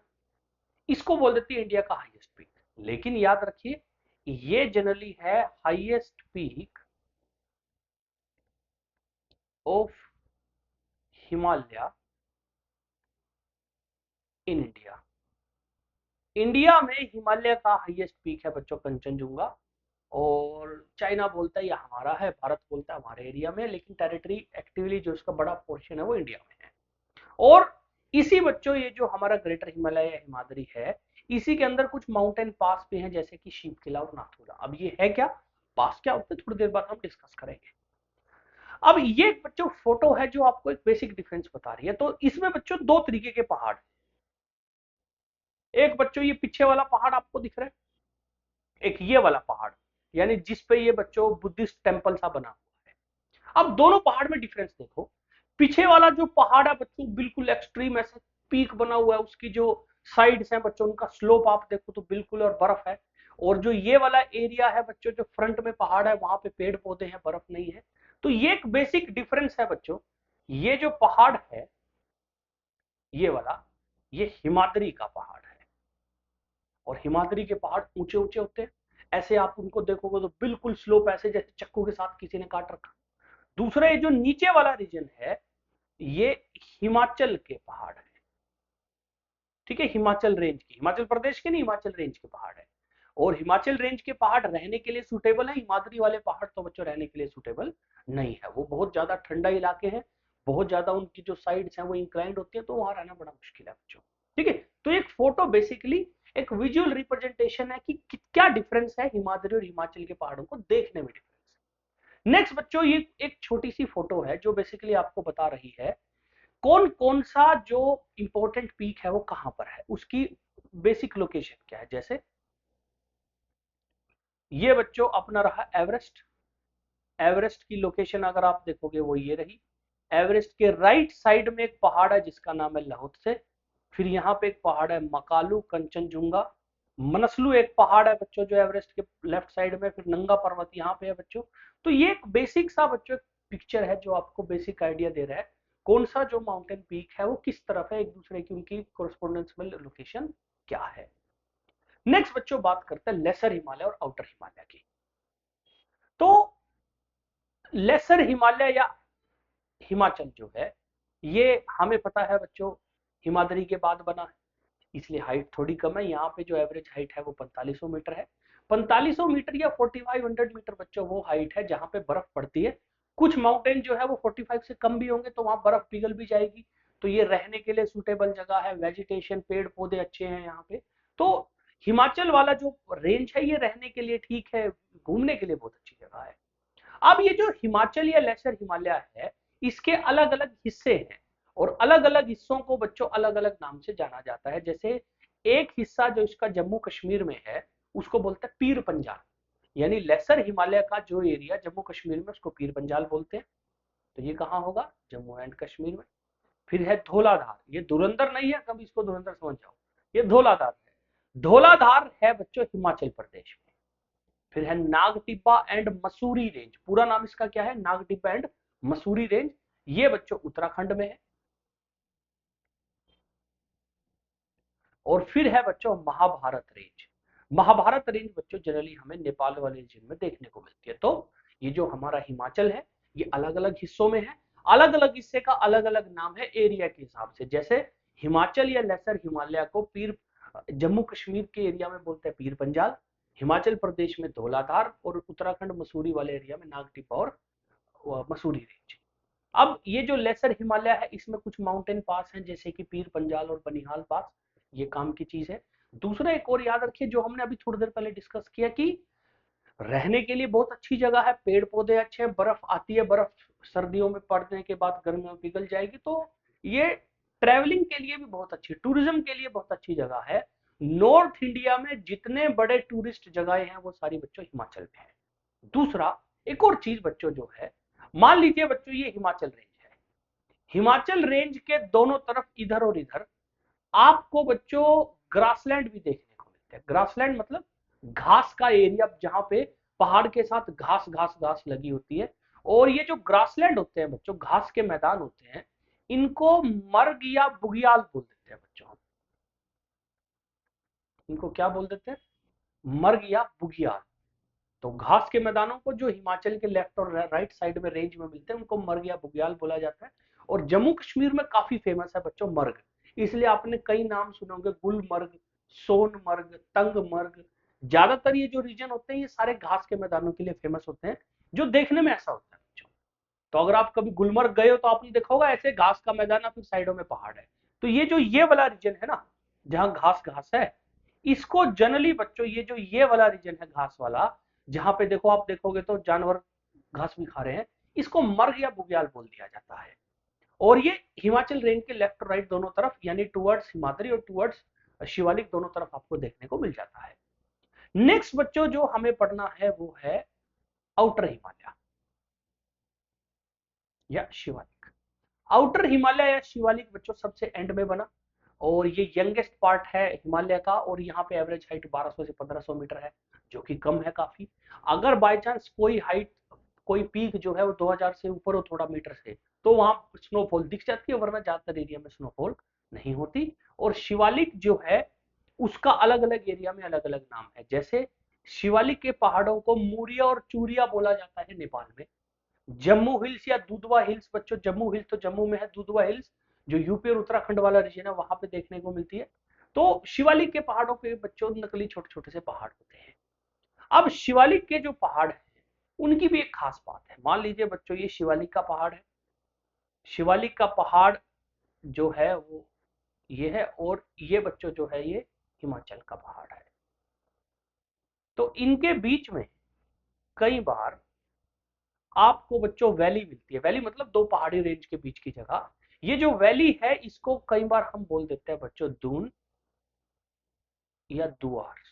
इसको बोल देती है इंडिया का हाईएस्ट पीक। लेकिन याद रखिए ये जनरली है highest peak of Himalaya in India. India में हिमालय का हाईएस्ट पीक है बच्चों कंचनजुंगा। और चाइना बोलता है ये हमारा है, भारत बोलता है हमारे एरिया में, लेकिन टेरिटरी एक्टिवली जो इसका बड़ा पोर्शन है वो इंडिया में है। और इसी बच्चों ये जो हमारा ग्रेटर हिमालय या हिमाद्री है, इसी के अंदर कुछ माउंटेन पास भी हैं जैसे कि शीतकिला और नाथुला। अब ये है क्या, पास क्या होते हैं, थोड़ी देर बाद हम डिस्कस करेंगे। अब ये बच्चों फोटो है जो आपको एक बेसिक डिफरेंस बता रही है। तो इसमें बच्चों दो तरीके के पहाड़, एक बच्चों ये पीछे वाला पहाड़ आपको दिख रहा है, एक ये वाला पहाड़, यानी जिस पे ये बच्चों बुद्धिस्ट टेम्पल सा बना हुआ है। अब दोनों पहाड़ में डिफरेंस देखो। पीछे वाला जो पहाड़ है बच्चों बिल्कुल एक्सट्रीम ऐसे पीक बना हुआ है, उसकी जो साइड्स हैं बच्चों उनका स्लोप आप देखो तो बिल्कुल और बर्फ है। और जो ये वाला एरिया है बच्चों, जो फ्रंट में पहाड़ है वहां पे पेड़ पौधे हैं, बर्फ नहीं है। तो ये एक बेसिक डिफरेंस है बच्चों। ये जो पहाड़ है ये वाला, ये हिमाद्री का पहाड़ है। और हिमाद्री के पहाड़ ऊंचे ऊंचे होते हैं, ऐसे आप उनको देखोगे तो बिल्कुल स्लोप ऐसे जैसे चक्कू के साथ किसी ने काट रखा। दूसरा ये जो नीचे वाला रीजन है ये हिमाचल के पहाड़ है। ठीक है, हिमाचल रेंज की, हिमाचल प्रदेश के नहीं, हिमाचल रेंज के पहाड़ है। और हिमाचल रेंज के पहाड़ रहने के लिए सूटेबल है, हिमाद्री वाले पहाड़ तो बच्चों रहने के लिए सूटेबल नहीं है। वो बहुत ज्यादा ठंडा इलाके हैं, बहुत ज्यादा उनकी जो साइड्स हैं वो इंक्लाइंड होती है, तो वहां रहना बड़ा मुश्किल है बच्चों। ठीक है, तो एक फोटो बेसिकली एक विजुअल रिप्रेजेंटेशन है कि क्या डिफरेंस है हिमाद्री और हिमाचल के पहाड़ों को देखने में डिफरेंस। नेक्स्ट बच्चों ये एक छोटी सी फोटो है जो बेसिकली आपको बता रही है कौन कौन सा जो इंपॉर्टेंट पीक है वो कहां पर है, उसकी बेसिक लोकेशन क्या है। जैसे ये बच्चों अपना रहा एवरेस्ट। एवरेस्ट की लोकेशन अगर आप देखोगे वो ये रही। एवरेस्ट के राइट साइड में एक पहाड़ है जिसका नाम है लाहौत्से। फिर यहाँ पे एक पहाड़ है मकालू कंचनजुंगा। मनसलू एक पहाड़ है बच्चों जो एवरेस्ट के लेफ्ट साइड में। फिर नंगा पर्वत यहाँ पे है बच्चों। तो ये एक बेसिक सा बच्चों पिक्चर है जो आपको बेसिक आइडिया दे रहा है कौन सा जो माउंटेन पीक है वो किस तरफ है, एक दूसरे की उनकी कोरस्पोंडेंस में लोकेशन क्या है। नेक्स्ट बच्चों बात करते हैं लेसर हिमालय और आउटर हिमालय की। तो लेसर हिमालय या हिमाचल जो है ये हमें पता है बच्चों हिमाद्री के बाद बना है, इसलिए हाइट थोड़ी कम है। यहाँ पे जो एवरेज हाइट है वो 4500 मीटर है। 4500 मीटर या 4500 मीटर बच्चों वो हाइट है जहां पे बर्फ पड़ती है। कुछ माउंटेन जो है वो 45 से कम भी होंगे तो वहां बर्फ पिघल भी जाएगी। तो ये रहने के लिए सुटेबल जगह है, वेजिटेशन पेड़ पौधे अच्छे हैं यहाँ पे। तो हिमाचल वाला जो रेंज है ये रहने के लिए ठीक है, घूमने के लिए बहुत अच्छी जगह है। अब ये जो हिमाचल या लेसर हिमालय है इसके अलग अलग हिस्से हैं और अलग अलग हिस्सों को बच्चों अलग अलग नाम से जाना जाता है। जैसे एक हिस्सा जो इसका जम्मू कश्मीर में है उसको बोलते हैं पीर पंजाल, यानी लेसर हिमालय का जो एरिया जम्मू कश्मीर में उसको पीर पंजाल बोलते हैं। तो ये कहाँ होगा, जम्मू एंड कश्मीर में। फिर है धौलाधार, ये धुरंधर नहीं है, कभी इसको धुरंधर समझ जाओ, ये धौलाधार है। धौलाधार है बच्चों हिमाचल प्रदेश में। फिर है नागटिब्बा एंड मसूरी रेंज, पूरा नाम इसका क्या है, नागटिब्बा एंड मसूरी रेंज, ये बच्चों उत्तराखंड में है। और फिर है बच्चों महाभारत रेंज। महाभारत रेंज बच्चों जनरली हमें नेपाल वाले रीजन में देखने को मिलती है। तो ये जो हमारा हिमाचल है ये अलग अलग हिस्सों में है, अलग अलग हिस्से का अलग अलग नाम है एरिया के हिसाब से। जैसे हिमाचल या लेसर हिमालय को पीर जम्मू कश्मीर के एरिया में बोलते हैं पीर पंजाल, हिमाचल प्रदेश में धौलाधार और उत्तराखंड मसूरी वाले एरिया में नागटिब्बा और मसूरी रेंज। अब ये जो लेसर हिमालय है इसमें कुछ माउंटेन पास हैं जैसे कि पीर पंजाल और बनिहाल पास, ये काम की चीज है। दूसरा एक और याद रखिए जो हमने अभी थोड़ी देर पहले डिस्कस किया कि रहने के लिए बहुत अच्छी जगह है, पेड़ पौधे अच्छे हैं, बर्फ आती है, बर्फ सर्दियों में पड़ने के बाद गर्मियों में पिघल जाएगी, तो ये ट्रैवलिंग के लिए भी बहुत अच्छी, टूरिज्म के लिए बहुत अच्छी जगह है। नॉर्थ इंडिया में जितने बड़े टूरिस्ट जगह हैं वो सारी बच्चों हिमाचल में है। दूसरा एक और चीज बच्चों जो है, मान लीजिए बच्चों ये हिमाचल रेंज है, हिमाचल रेंज के दोनों तरफ इधर और इधर आपको बच्चों ग्रासलैंड भी देखने को मिलते हैं। ग्रासलैंड मतलब घास का एरिया, जहां पे पहाड़ के साथ घास घास घास लगी होती है। और ये जो ग्रासलैंड होते हैं बच्चों, घास के मैदान होते हैं, इनको मर्ग या बुग्याल बोल देते हैं बच्चों। इनको क्या बोल देते हैं? मर्ग या बुग्याल। तो घास के मैदानों को जो हिमाचल के लेफ्ट और राइट साइड में रेंज में मिलते हैं उनको मर्ग या बुग्याल बोला जाता है। और जम्मू कश्मीर में काफी फेमस है बच्चों मर्ग, इसलिए आपने कई नाम सुने होंगे, गुलमर्ग, सोनमर्ग, तंगमर्ग। ज्यादातर ये जो रीजन होते हैं ये सारे घास के मैदानों के लिए फेमस होते हैं, जो देखने में ऐसा होता है बच्चों। तो अगर आप कभी गुलमर्ग गए हो तो आपने देखा होगा ऐसे घास का मैदान है, फिर साइडों में पहाड़ है। तो ये जो ये वाला रीजन है ना, जहां घास घास है, इसको जनरली बच्चों ये जो ये वाला रीजन है घास वाला, जहां पे देखो आप देखोगे तो जानवर घास भी खा रहे हैं, इसको मर्ग या बुग्याल बोल दिया जाता है। और ये हिमाचल रेंज के लेफ्ट और राइट दोनों तरफ, यानी टुवर्ड्स हिमाद्री और टुवर्ड्स शिवालिक दोनों तरफ आपको देखने को मिल जाता है। नेक्स्ट बच्चों जो हमें पढ़ना है वो है आउटर हिमालय या शिवालिक। आउटर हिमालय या शिवालिक बच्चों सबसे एंड में बना, और ये यंगेस्ट पार्ट है हिमालय का, और यहाँ पे एवरेज हाइट 1200 से 1500 मीटर है, जो कि कम है काफी। अगर बाय चांस कोई हाइट, कोई पीक जो है वो 2000 से ऊपर हो थोड़ा मीटर से, तो वहां स्नोफॉल दिख जाती है, वरना ज्यादातर एरिया में स्नोफॉल नहीं होती। और शिवालिक जो है उसका अलग अलग एरिया में अलग अलग नाम है, जैसे शिवालिक के पहाड़ों को मूरिया और चूरिया बोला जाता है नेपाल में। जम्मू हिल्स या दुधवा हिल्स बच्चों, जम्मू हिल्स तो जम्मू में है, दुधवा हिल्स जो यूपी और उत्तराखंड वाला रीजन है वहां पे देखने को मिलती है। तो शिवालिक के पहाड़ों पे बच्चों नकली छोटे छोटे से पहाड़ होते हैं। अब शिवालिक के जो पहाड़ हैं उनकी भी एक खास बात है। मान लीजिए बच्चों ये शिवालिक का पहाड़ है, शिवालिक का पहाड़ जो है वो ये है, और ये बच्चों जो है ये हिमाचल का पहाड़ है। तो इनके बीच में कई बार आपको बच्चों वैली मिलती है। वैली मतलब दो पहाड़ी रेंज के बीच की जगह। ये जो वैली है इसको कई बार हम बोल देते हैं बच्चों दून या दुआर।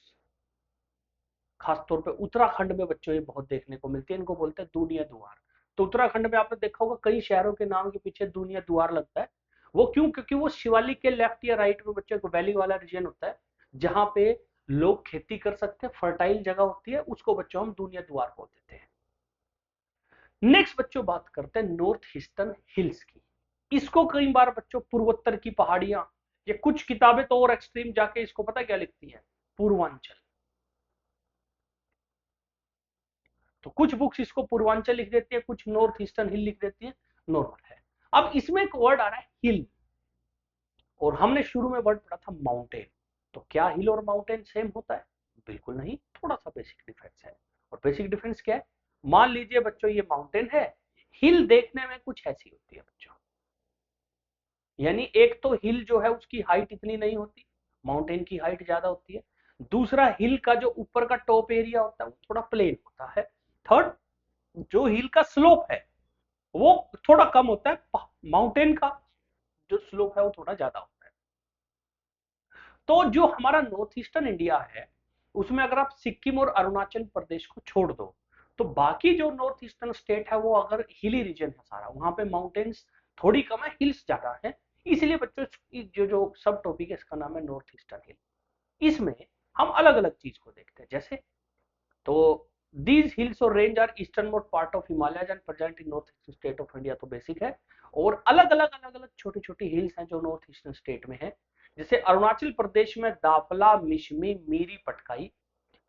खासतौर पे उत्तराखंड में बच्चों ये बहुत देखने को मिलती है, इनको बोलते हैं दून या दुआर। तो उत्तराखंड में आपने देखा होगा कई शहरों के नाम के पीछे दून या दुआर लगता है। वो क्यों? क्योंकि वो शिवालिक के लेफ्ट या राइट में बच्चों को वैली वाला रीजन होता है, जहां पे लोग खेती कर सकते हैं, फर्टाइल जगह होती है, उसको बच्चों हम दून या दुआर बोल देते हैं। नेक्स्ट बच्चों बात करते हैं नॉर्थ ईस्टर्न हिल्स की। इसको कई बार बच्चों पूर्वोत्तर की पहाड़ियां, या कुछ किताबें तो और एक्सट्रीम जाके इसको पता क्या लिखती हैं, पूर्वांचल। तो कुछ बुक्स इसको पूर्वांचल लिख देती है, कुछ नॉर्थ ईस्टर्न हिल लिख देती है, नॉर्मल है। अब इसमें एक वर्ड आ रहा है हिल, और हमने शुरू में वर्ड पढ़ा था माउंटेन। तो क्या हिल और माउंटेन सेम होता है? बिल्कुल नहीं, थोड़ा सा बेसिक डिफरेंस है। और बेसिक डिफरेंस क्या है? मान लीजिए बच्चों ये माउंटेन है, हिल देखने में कुछ ऐसी होती है बच्चों। यानी एक तो हिल जो है उसकी हाइट इतनी नहीं होती, माउंटेन की हाइट ज्यादा होती है। दूसरा हिल का जो ऊपर का टॉप एरिया होता है वो थोड़ा प्लेन होता है। थर्ड, जो हिल का स्लोप है वो थोड़ा कम होता है, माउंटेन का जो स्लोप है वो थोड़ा ज्यादा होता है। तो जो हमारा नॉर्थ ईस्टर्न इंडिया है उसमें अगर आप सिक्किम और अरुणाचल प्रदेश को छोड़ दो, तो बाकी जो नॉर्थ ईस्टर्न स्टेट है वो अगर हिली रीजन है सारा, वहां पे माउंटेन्स थोड़ी कम है, हिल्स ज्यादा है। इसलिए बच्चों जो जो सब टॉपिक है इसका नाम है नॉर्थ ईस्टर्न हिल। इसमें हम अलग अलग चीज को देखते हैं, जैसे तो दीज हिल्स और range are eastern most part of Himalaya and present in north eastern state of India, तो बेसिक है। और अलग अलग छोटी छोटी हिल्स हैं जो नॉर्थ ईस्टर्न स्टेट में है, जैसे अरुणाचल प्रदेश में दाफला, मिशमी, मीरी, पटकाई।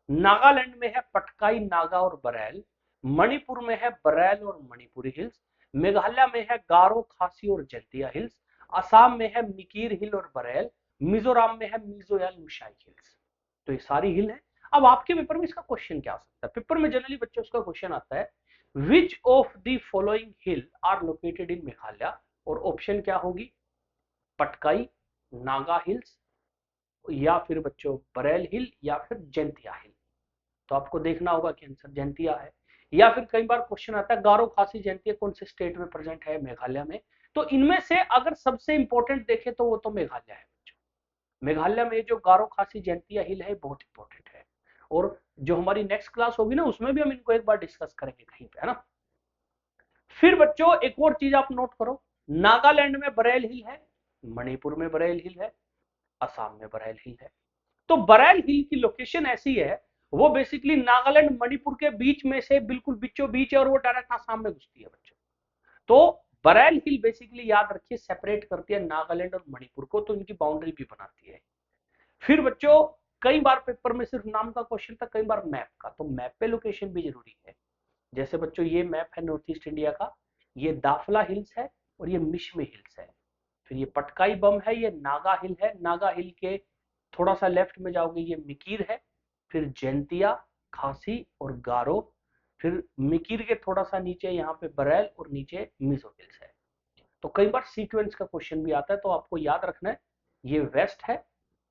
नागालैंड में है पटकाई, नागा और बरेल। मणिपुर में है बरेल और मणिपुरी हिल्स। मेघालय में है गारो, खासी और जैंतिया हिल्स। असम में है मिकीर हिल और बरेल। मिजोरम में है मिजो या लुशाई हिल्स। तो ये सारी हिल है। अब आपके पेपर में इसका क्वेश्चन क्या आ सकता है? पेपर में जनरली बच्चों उसका क्वेश्चन आता है which of the following hill are located in Meghalaya, और ऑप्शन क्या होगी? पटकाई, नागा हिल्स, या फिर बच्चों बरेल हिल या फिर जैंतिया हिल। तो आपको देखना होगा कि आंसर जैंतिया है। या फिर कई बार क्वेश्चन आता है गारो खासी जैंतिया कौन से स्टेट में प्रेजेंट है, मेघालय में। तो इनमें से अगर सबसे इंपॉर्टेंट देखे तो वो तो मेघालय है बच्चों। मेघालय में जो गारो खासी जैंतिया हिल है बहुत इंपॉर्टेंट है, और जो हमारी नेक्स्ट क्लास होगी ना उसमें भी हम इनको एक बार डिस्कस करेंगे कहीं पे, है ना। फिर बच्चों एक और चीज आप नोट करो, नागालैंड में बरेल हिल है, मणिपुर में बरेल हिल है, असम में बरेल हिल है। तो बरेल हिल की लोकेशन ऐसी है, वो बेसिकली नागालैंड मणिपुर के बीच में से बिल्कुल बीचों बीच है, और वो डायरेक्ट आसाम में घुसती है बच्चों। तो बरेल हिल बेसिकली याद रखिए सेपरेट करती है नागालैंड और मणिपुर को, तो इनकी बाउंड्री भी बनाती है। फिर बच्चों कई बार पेपर में सिर्फ नाम का क्वेश्चन था, कई बार मैप का, तो मैप पे लोकेशन भी जरूरी है। जैसे बच्चों ये मैप है नॉर्थ ईस्ट इंडिया का, ये दाफला हिल्स है और ये मिशमी हिल्स है। फिर ये पटकाई बम है, ये नागा हिल है, नागा हिल के थोड़ा सा लेफ्ट में जाओगे ये मिकीर है। फिर जैंतिया, खासी और गारो। फिर मिकीर के थोड़ा सा नीचे यहाँ पे बरेल और नीचे मिजो हिल्स है। तो कई बार सीक्वेंस का क्वेश्चन भी आता है, तो आपको याद रखना है ये वेस्ट है,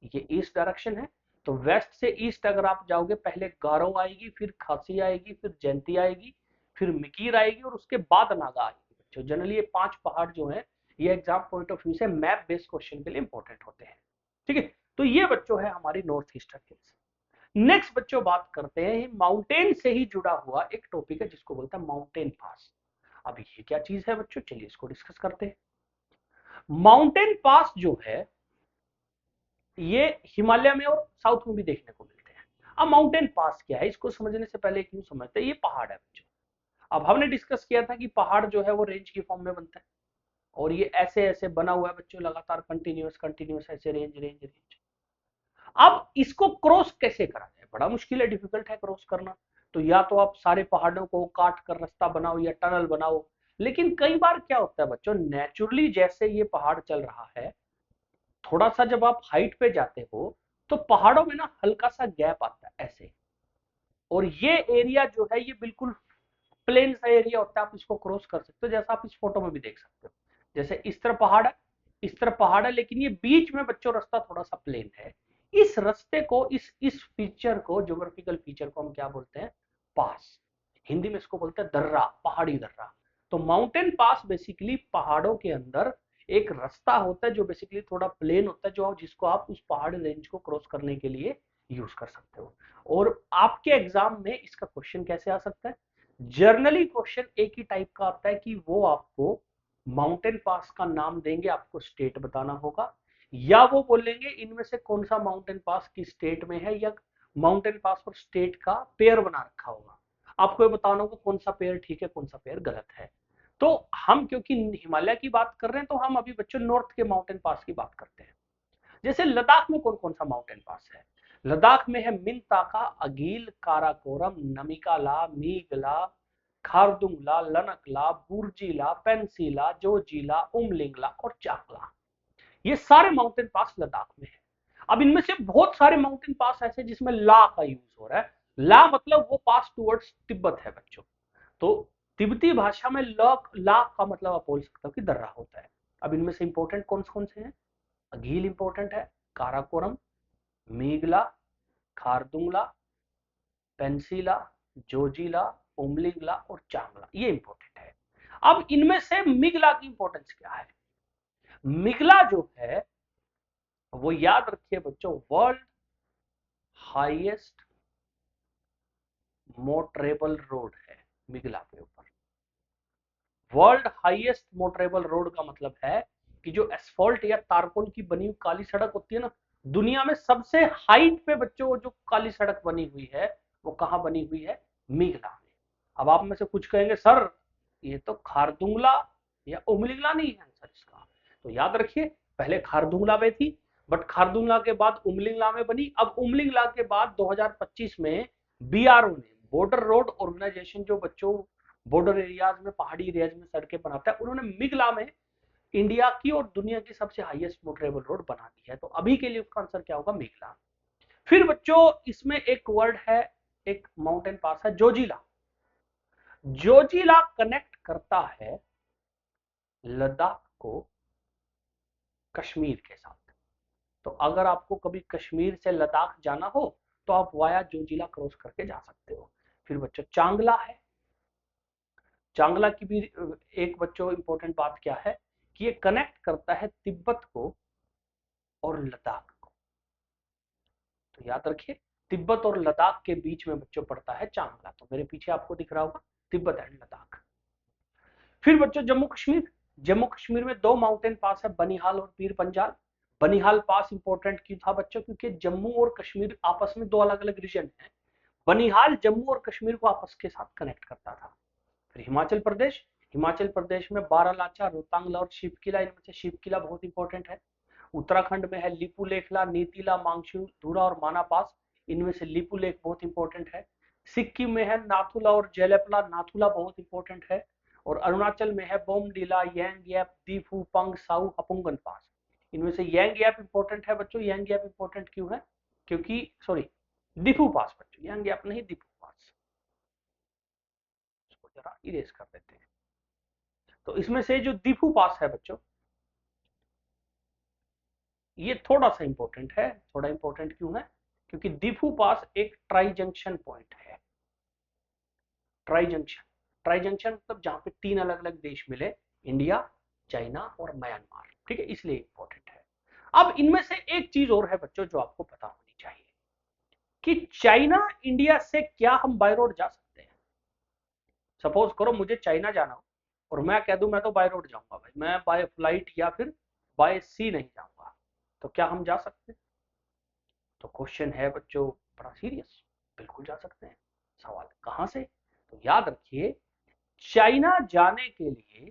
ये ईस्ट डायरेक्शन है। तो वेस्ट से ईस्ट अगर आप जाओगे, पहले गारो आएगी, फिर खासी आएगी, फिर जयंती आएगी, फिर मिकीर आएगी और उसके बाद नागा आएगी बच्चों। जनरली ये 5 पहाड़ जो है ये एग्जाम पॉइंट ऑफ व्यू से मैप बेस्ड क्वेश्चन के लिए इंपॉर्टेंट होते हैं। ठीक है, तो ये बच्चों है हमारी नॉर्थ ईस्टर्न हिल्स। नेक्स्ट बच्चों बात करते हैं माउंटेन से ही जुड़ा हुआ एक टॉपिक है जिसको बोलते हैं माउंटेन पास। अब ये क्या चीज है बच्चों, चलिए इसको डिस्कस करते हैं। माउंटेन पास जो है ये हिमालय में और साउथ में भी देखने को मिलते हैं। अब माउंटेन पास क्या है, इसको समझने से पहले क्यों समझते हैं, ये पहाड़ है बच्चों। अब हमने डिस्कस किया था कि पहाड़ जो है वो रेंज की फॉर्म में बनता है, और ये ऐसे ऐसे बना हुआ है बच्चों, लगातार कंटिन्यूअस कंटिन्यूअस ऐसे रेंज रेंज रेंज। अब इसको क्रॉस कैसे करा जाए, बड़ा मुश्किल है, डिफिकल्ट है क्रॉस करना। तो या तो आप सारे पहाड़ों को काट कर रास्ता बनाओ या टनल बनाओ। लेकिन कई बार क्या होता है बच्चों, नेचुरली जैसे ये पहाड़ चल रहा है, थोड़ा सा जब आप हाइट पे जाते हो तो पहाड़ों में ना हल्का सा गैप आता है ऐसे, और ये एरिया जो है ये बिल्कुल प्लेन सा एरिया होता है, आप इसको क्रॉस कर सकते हो, जैसा आप इस फोटो में भी देख सकते हो। जैसे इस तरफ पहाड़ है, इस तरफ पहाड़ है, लेकिन ये बीच में बच्चों रास्ता थोड़ा सा प्लेन है। इस रास्ते को, इस फीचर को, ज्योग्राफिकल फीचर को हम क्या बोलते हैं, पास। हिंदी में इसको बोलते हैं दर्रा, पहाड़ी दर्रा। तो माउंटेन पास बेसिकली पहाड़ों के अंदर एक रास्ता होता है जो बेसिकली थोड़ा प्लेन होता है, जो जिसको आप उस पहाड़ी रेंज को क्रॉस करने के लिए यूज कर सकते हो। और आपके एग्जाम में इसका क्वेश्चन कैसे आ सकता है, जर्नली क्वेश्चन एक ही टाइप का आता है कि वो आपको माउंटेन पास का नाम देंगे, आपको स्टेट बताना होगा, या वो बोलेंगे इनमें से कौन सा माउंटेन पास किस स्टेट में है, या माउंटेन पास पर स्टेट का पेयर बना रखा होगा। आपको ये बताना होगा कौन सा पेयर ठीक है, कौन सा पेयर गलत है। तो हम क्योंकि हिमालय की बात कर रहे हैं, तो हम अभी बच्चों नॉर्थ के माउंटेन पास की बात करते हैं। जैसे लद्दाख में कौन कौन सा माउंटेन पास है, लद्दाख में है मिनताका, अगील, काराकोरम, नमिकाला, मीगला, खारदुंगला, लनकला, बुर्जीला, पेंसीला, जोजीला, उमलिंगला और चाकला। ये सारे माउंटेन पास लद्दाख में है। अब इनमें से बहुत सारे माउंटेन पास ऐसे जिसमें ला का यूज हो रहा है। ला मतलब वो पास टुवर्ड्स तिब्बत है बच्चों। तो तिब्बती भाषा में ला का मतलब आप बोल सकते हो कि दर्रा होता है। अब इनमें से इंपॉर्टेंट कौन से हैं, अगील इंपॉर्टेंट है, काराकोरम, मीगला, खारदुंगला, पेंसिला, जोजिला, उमलिंगला और चांगला, ये इंपॉर्टेंट है। अब इनमें से मिगला की इंपॉर्टेंस क्या है, मिगला जो है वो याद रखिए बच्चों, वर्ल्ड हाईएस्ट मोटरेबल रोड है मिगला के ऊपर। वर्ल्ड हाईएस्ट मोटरेबल रोड का मतलब है कि जो एसफॉल्ट या तारकोल की बनी हुई काली सड़क होती है ना, दुनिया में सबसे हाइट पे बच्चों जो काली सड़क बनी हुई है वो कहां बनी हुई है, मिगला में। अब आप में से कुछ कहेंगे सर ये तो खारदुंगला या उमलिंगला नहीं है आंसर इसका। तो याद रखिए पहले खारदुंगला में थी, बट खारदुंगला के बाद उमलिंगला में बनी। अब उमलिंगला के बाद 2025 में बीआरओ ने, बॉर्डर रोड ऑर्गेनाइजेशन, जो बच्चों बॉर्डर एरियाज में, पहाड़ी एरियाज में सड़कें बनाता है, उन्होंने मिगला में इंडिया की और दुनिया की सबसे हाईएस्ट मोटरेबल रोड बना दी है। तो अभी के लिए उसका आंसर क्या होगा, मिगला। फिर बच्चों इसमें एक वर्ड है, एक माउंटेन पास है जोजिला। जोजिला कनेक्ट करता है लद्दाख को कश्मीर के साथ। तो अगर आपको कभी कश्मीर से लद्दाख जाना हो तो आप वाया जोजिला क्रॉस करके जा सकते हो। फिर बच्चों चांगला है, चांगला की भी एक बच्चों इंपॉर्टेंट बात क्या है कि ये कनेक्ट करता है तिब्बत को और लद्दाख को। तो याद रखिए तिब्बत और लद्दाख के बीच में बच्चों पड़ता है चांगला। तो मेरे पीछे आपको दिख रहा होगा तिब्बत एंड लद्दाख। फिर बच्चों जम्मू कश्मीर, जम्मू कश्मीर में दो माउंटेन पास है, बनिहाल और पीर पंजाल। बनिहाल पास इंपॉर्टेंट क्यों था बच्चों, क्योंकि जम्मू और कश्मीर आपस में दो अलग अलग रीजन है। बनिहाल जम्मू और कश्मीर को आपस के साथ कनेक्ट करता था। फिर हिमाचल प्रदेश, हिमाचल प्रदेश में बारालाचा, रोहतांग और शिव किला, इनमें से शिव किला बहुत इंपॉर्टेंट है। उत्तराखंड में है लिपू लेखला, नीतिला, मांगशू, धूरा और माना पास, इनमें से लिपू लेख बहुत इंपॉर्टेंट है। सिक्किम में है नाथुला और जेलेपला, नाथुला बहुत इंपॉर्टेंट है। और अरुणाचल में है बोमडीला, यांगयप, दीफू, पंग साउ, हपुंगन पास। इनमें से यांगयप इंपॉर्टेंट है बच्चों। यांगयप इंपॉर्टेंट क्यों है, क्योंकि सॉरी दीफू पास बच्चों, यांगयप नहीं दीफू पास, इसको जरा इरेज कर देते हैं। तो इसमें से जो दीफू पास है बच्चों, ये थोड़ा सा इंपॉर्टेंट है। थोड़ा इंपॉर्टेंट क्यों है, क्योंकि दीफू पास एक ट्राई जंक्शन पॉइंट है। ट्राई जंक्शन, ट्राई जंक्शन मतलब जहां पे तीन अलग अलग देश मिले, इंडिया, चाइना और म्यांमार, ठीक है, इसलिए इंपॉर्टेंट है। अब इनमें से एक चीज और है बच्चों जो आपको पता होनी चाहिए कि चाइना इंडिया से क्या हम बाय रोड जा सकते हैं। सपोज करो मुझे चाइना जाना हो और मैं कह दूं मैं तो बाय रोड जाऊंगा भाई, मैं बाय फ्लाइट या फिर बाय सी नहीं जाऊंगा, तो क्या हम जा सकते हैं। तो क्वेश्चन है बच्चों बड़ा सीरियस, बिल्कुल जा सकते हैं। सवाल कहां से, तो याद रखिए चाइना जाने के लिए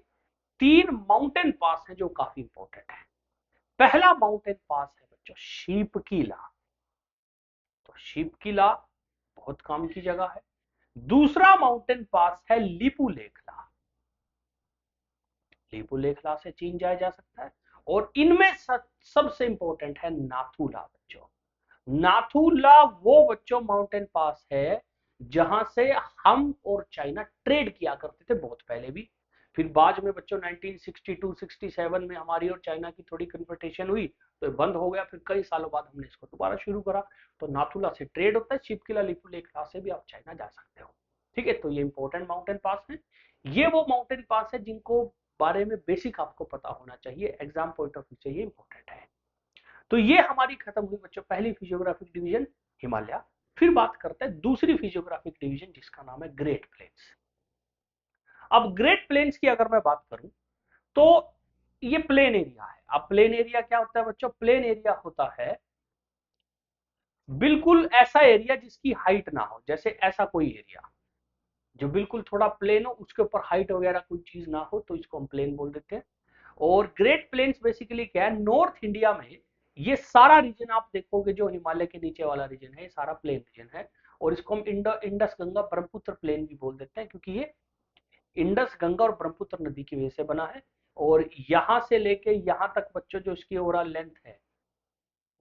तीन माउंटेन पास है जो काफी इंपॉर्टेंट है। पहला माउंटेन पास है बच्चों शीप किला, तो शीप किला बहुत काम की जगह है। दूसरा माउंटेन पास है लिपू लेखला, लिपू लेखला से चीन जाया जा सकता है। और इनमें सबसे इंपॉर्टेंट है नाथुला बच्चों। नाथुला वो बच्चों माउंटेन पास है जहां से हम और चाइना ट्रेड किया करते थे बहुत पहले भी। फिर बाद में बच्चों 1962-67 में हमारी और चाइना की थोड़ी कन्फ्रंटेशन हुई तो बंद हो गया, फिर कई सालों बाद हमने इसको दोबारा शुरू करा। तो नाथुला से ट्रेड होता है, शिपकिला लिपू लेखला से भी आप चाइना जा सकते हो, ठीक है। तो ये इंपॉर्टेंट माउंटेन पास है। ये वो माउंटेन पास है जिनको बारे में बेसिक आपको पता होना चाहिए, एग्जाम पॉइंट ऑफ व्यू से ये इंपॉर्टेंट है। तो ये हमारी खत्म हुई बच्चों पहली फिजियोग्राफिक डिवीजन हिमालय। फिर बात करते हैं दूसरी फिजियोग्राफिक डिवीजन जिसका नाम है ग्रेट प्लेन्स। अब ग्रेट प्लेन्स की अगर मैं बात करूं तो ये प्लेन एरिया है। अब प्लेन एरिया क्या होता है बच्चों, प्लेन एरिया होता है बिल्कुल ऐसा एरिया जिसकी हाइट ना हो, जैसे ऐसा कोई एरिया जो बिल्कुल थोड़ा प्लेन हो, उसके ऊपर हाइट वगैरह कोई चीज ना हो, तो इसको हम प्लेन बोल देते हैं। और ग्रेट प्लेन्स बेसिकली क्या है, नॉर्थ इंडिया में ये सारा रीजन आप देखोगे जो हिमालय के नीचे वाला रीजन है, ये सारा प्लेन रीजन है। और इसको हम इंडस गंगा ब्रह्मपुत्र प्लेन भी बोल देते हैं, क्योंकि ये इंडस गंगा और ब्रह्मपुत्र नदी की वजह से बना है। और यहां से लेके यहां तक बच्चों जो इसकी ओवरऑल लेंथ है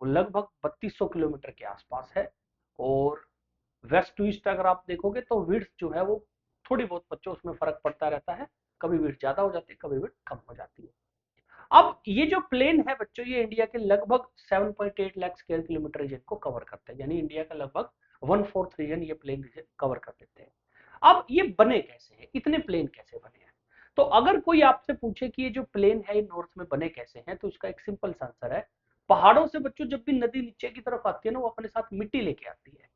वो लगभग 3200 किलोमीटर के आसपास है। और वेस्ट टू ईस्ट अगर आप देखोगे तो विड्थ जो है वो थोड़ी बहुत बच्चों उसमें फर्क पड़ता रहता है, कभी विड्थ ज्यादा हो जाती है, कभी विड्थ कम हो जाती है। अब ये जो प्लेन है बच्चों ये इंडिया के लगभग 7.8 लाख स्क्वायर किलोमीटर रीजन को कवर करते हैं, यानी इंडिया का लगभग 1/4 रीजन ये प्लेन रीजन कवर कर देते हैं। अब ये बने कैसे हैं, इतने प्लेन कैसे बने हैं। तो अगर कोई आपसे पूछे कि ये जो प्लेन है ये नॉर्थ में बने कैसे हैं, तो इसका एक सिंपल सा आंसर है, पहाड़ों से बच्चों जब भी नदी नीचे की तरफ आती है ना वो अपने साथ मिट्टी लेके आती है,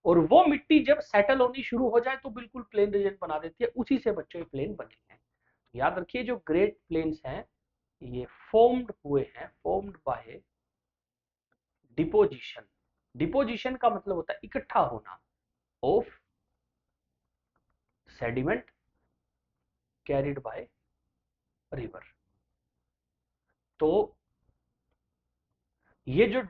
और वो मिट्टी जब सेटल होनी शुरू हो जाए तो बिल्कुल प्लेन रीजन बना देती है, उसी से बच्चों ये प्लेन बने हैं। तो याद रखिए जो ग्रेट प्लेन्स हैं ये फॉर्म्ड हुए हैं, फॉर्म्ड बाय डिपोजिशन। डिपोजिशन का मतलब होता है इकट्ठा होना of sediment carried by river. तो ये जो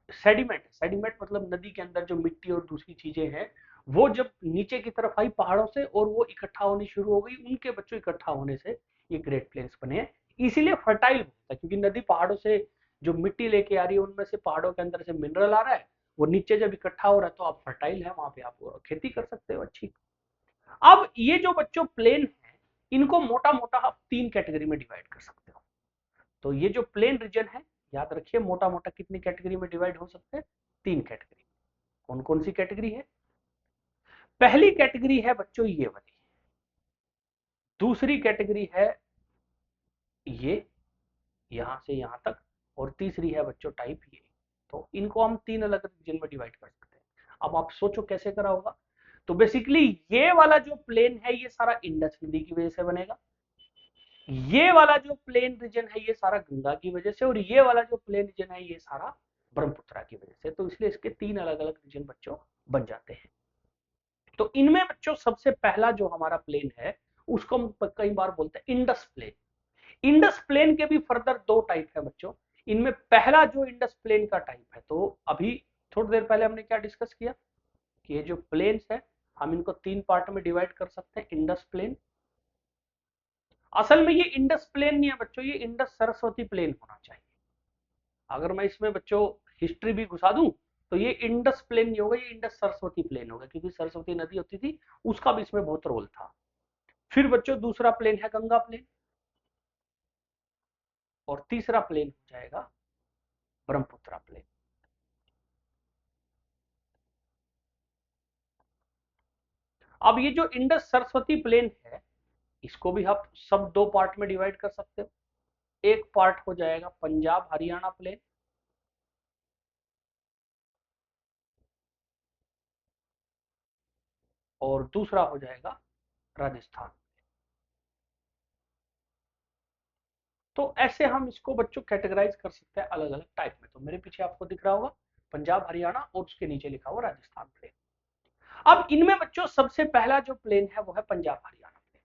सेडिमेंट, सेडिमेंट मतलब नदी के अंदर जो मिट्टी और दूसरी चीजें हैं वो जब नीचे की तरफ आई पहाड़ों से और वो इकट्ठा होनी शुरू हो गई, उनके बच्चों इकट्ठा होने से ये ग्रेट प्लेन्स बने हैं। इसीलिए फर्टाइल होता है, क्योंकि नदी पहाड़ों से जो मिट्टी लेके आ रही है उनमें से पहाड़ों के अंदर से मिनरल आ रहा है, वो नीचे जब इकट्ठा हो रहा है तो आप फर्टाइल है, वहां पे आप खेती कर सकते हो अच्छी। अब ये जो बच्चों प्लेन है इनको मोटा मोटा आप तीन कैटेगरी में डिवाइड कर सकते हो। तो ये जो प्लेन रीजन है याद रखिए मोटा मोटा कितनी कैटेगरी में डिवाइड हो सकते हैं, 3 कैटेगरी। कौन कौन सी कैटेगरी है? पहली कैटेगरी है बच्चों ये वाली, दूसरी कैटेगरी है ये यहां से यहां तक, और तीसरी है बच्चों टाइप ये। तो इनको हम 3 अलग रीजन में डिवाइड कर सकते हैं। अब आप सोचो कैसे करा होगा। तो बेसिकली ये वाला जो प्लेन है ये सारा इंडस नदी की वजह से बनेगा, ये वाला जो प्लेन रीजन है ये सारा गंगा की वजह से, और ये वाला जो प्लेन रीजन है ये सारा ब्रह्मपुत्रा की वजह से। तो इसलिए इसके 3 अलग अलग रीजन बच्चों बन जाते हैं। तो इनमें बच्चों सबसे पहला जो हमारा प्लेन है उसको हम कई बार बोलते हैं इंडस प्लेन। इंडस प्लेन के भी फर्दर 2 टाइप है बच्चों। इनमें पहला जो इंडस प्लेन का टाइप है, तो अभी थोड़ी देर पहले हमने क्या डिस्कस किया कि ये जो प्लेन्स है हम इनको 3 पार्ट में डिवाइड कर सकते हैं। इंडस प्लेन, असल में ये इंडस प्लेन नहीं है बच्चों, ये इंडस सरस्वती प्लेन होना चाहिए। अगर मैं इसमें बच्चों हिस्ट्री भी घुसा दूं तो ये इंडस प्लेन नहीं होगा, ये इंडस सरस्वती प्लेन होगा, क्योंकि सरस्वती नदी होती थी उसका भी इसमें बहुत रोल था। फिर बच्चों दूसरा प्लेन है गंगा प्लेन, और तीसरा प्लेन हो जाएगा ब्रह्मपुत्रा प्लेन। अब ये जो इंडस सरस्वती प्लेन है इसको भी आप सब 2 पार्ट में डिवाइड कर सकते हो। एक पार्ट हो जाएगा पंजाब हरियाणा प्लेन, और दूसरा हो जाएगा राजस्थान। तो ऐसे हम इसको बच्चों कैटेगराइज कर सकते हैं अलग अलग टाइप में। तो मेरे पीछे आपको दिख रहा होगा पंजाब हरियाणा और उसके नीचे लिखा हुआ राजस्थान प्लेन। अब इनमें बच्चों सबसे पहला जो प्लेन है वो है पंजाब हरियाणा प्लेन।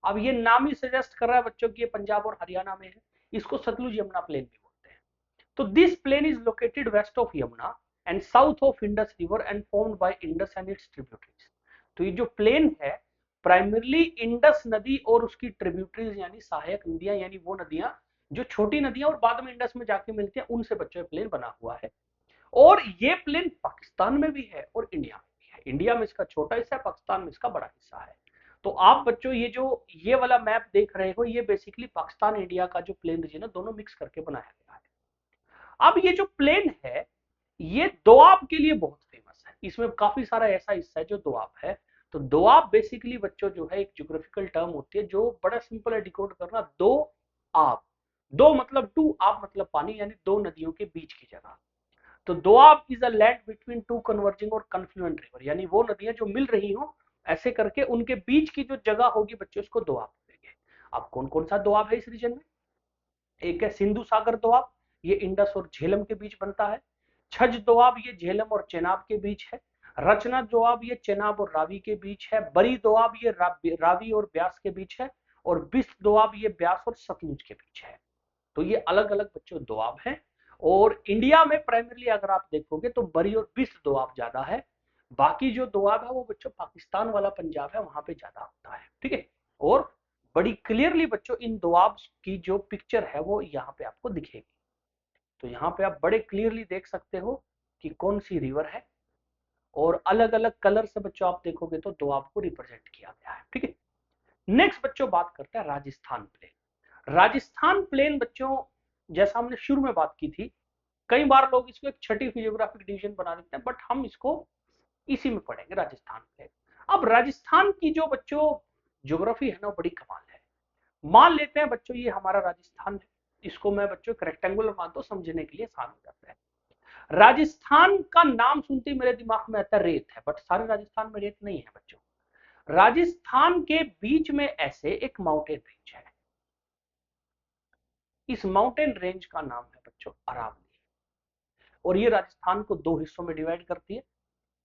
अब ये नाम ही सजेस्ट कर रहा है बच्चों की ये पंजाब और हरियाणा में है। इसको सतलुज यमुना प्लेन भी बोलते हैं। तो this plain is located west of Yamuna and south of Indus river and formed by Indus and its tributaries. तो ये जो प्लेन है प्राइमरली इंडस नदी और उसकी ट्रिब्यूटरीज यानी सहायक नदियां, यानी वो नदियां जो छोटी नदियां और बाद में इंडस में जाके मिलती हैं, उनसे बच्चों प्लेन बना हुआ है। और ये प्लेन पाकिस्तान में भी है और इंडिया में भी है। इंडिया में इसका छोटा हिस्सा है, पाकिस्तान में इसका बड़ा हिस्सा है। तो आप बच्चों ये जो ये वाला मैप देख रहे हो ये बेसिकली पाकिस्तान इंडिया का जो प्लेन रीजन है दोनों मिक्स करके बनाया गया है। अब ये जो प्लेन है ये दोआब के लिए बहुत फेमस है। इसमें काफी सारा ऐसा हिस्सा है जो दोआब है। तो दोआब बेसिकली बच्चों जो है एक ज्योग्राफिकल टर्म होती है जो बड़ा सिंपल है डिकोड करना। दो आब, दो मतलब टू, आब मतलब पानी, यानी दो नदियों के बीच की जगह। तो Doab is a land between two converging और कन्फ्लुएंट रिवर, यानी वो नदियां जो मिल रही हो ऐसे करके उनके बीच की जो जगह होगी बच्चों इसको दोआब बोलेंगे। अब कौन कौन सा दोआब है इस रीजन में? एक है सिंधु सागर दोआब, ये इंडस और झेलम के बीच बनता है। छज दोआब ये झेलम और चेनाब के बीच है। रचना दोआब ये चेनाब और रावी के बीच है। बरी दोआब ये रावी और ब्यास के बीच है। और बिस्त दोआब ये ब्यास और सतलुज के बीच है। तो ये अलग अलग बच्चों दोआब है। और इंडिया में प्राइमरली अगर आप देखोगे तो बरी और बिस्त दोआब ज्यादा है। बाकी जो दोआब है वो बच्चों पाकिस्तान वाला पंजाब है वहां पे ज्यादा होता है। ठीक है। और बड़ी क्लियरली बच्चों इन दोआब की जो पिक्चर है वो यहाँ पे आपको दिखेगी। तो यहाँ पे आप बड़े क्लियरली देख सकते हो कि कौन सी रिवर है, और अलग अलग कलर से बच्चों आप देखोगे तो दोआब को रिप्रेजेंट किया गया है। ठीक है। नेक्स्ट बच्चों बात करते हैं राजस्थान प्लेन। राजस्थान प्लेन बच्चों जैसा हमने शुरू में बात की थी, कई बार लोग इसको एक छठी फिजियोग्राफिक डिवीजन बना देते हैं, बट हम इसको इसी में पढ़ेंगे राजस्थान प्लेन। अब राजस्थान की जो बच्चों ज्योग्राफी है ना बड़ी कमाल है। मान लेते हैं बच्चों ये हमारा राजस्थान है, इसको मैं बच्चों एक रेक्टेंगुलर मान दो, समझने के लिए आसान हो जाता है। राजस्थान का नाम सुनते ही मेरे दिमाग में आता है रेत है, बट सारे राजस्थान में रेत नहीं है बच्चों। राजस्थान के बीच में ऐसे एक माउंटेन रेंज है। इस माउंटेन रेंज का नाम है बच्चों अरावली। और ये राजस्थान को 2 हिस्सों में डिवाइड करती है।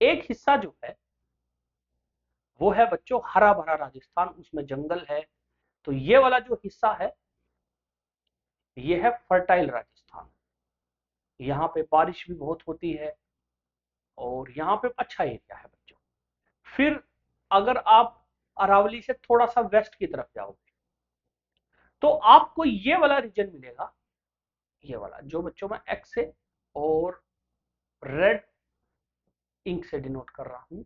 एक हिस्सा जो है वो है बच्चों हरा भरा राजस्थान, उसमें जंगल है। तो ये वाला जो हिस्सा है ये है फर्टाइल राजस्थान, यहाँ पे बारिश भी बहुत होती है और यहाँ पे अच्छा एरिया है बच्चों। फिर अगर आप अरावली से थोड़ा सा वेस्ट की तरफ जाओगे तो आपको ये वाला रीजन मिलेगा, ये वाला जो बच्चों मैं एक्स से और रेड इंक से डिनोट कर रहा हूं।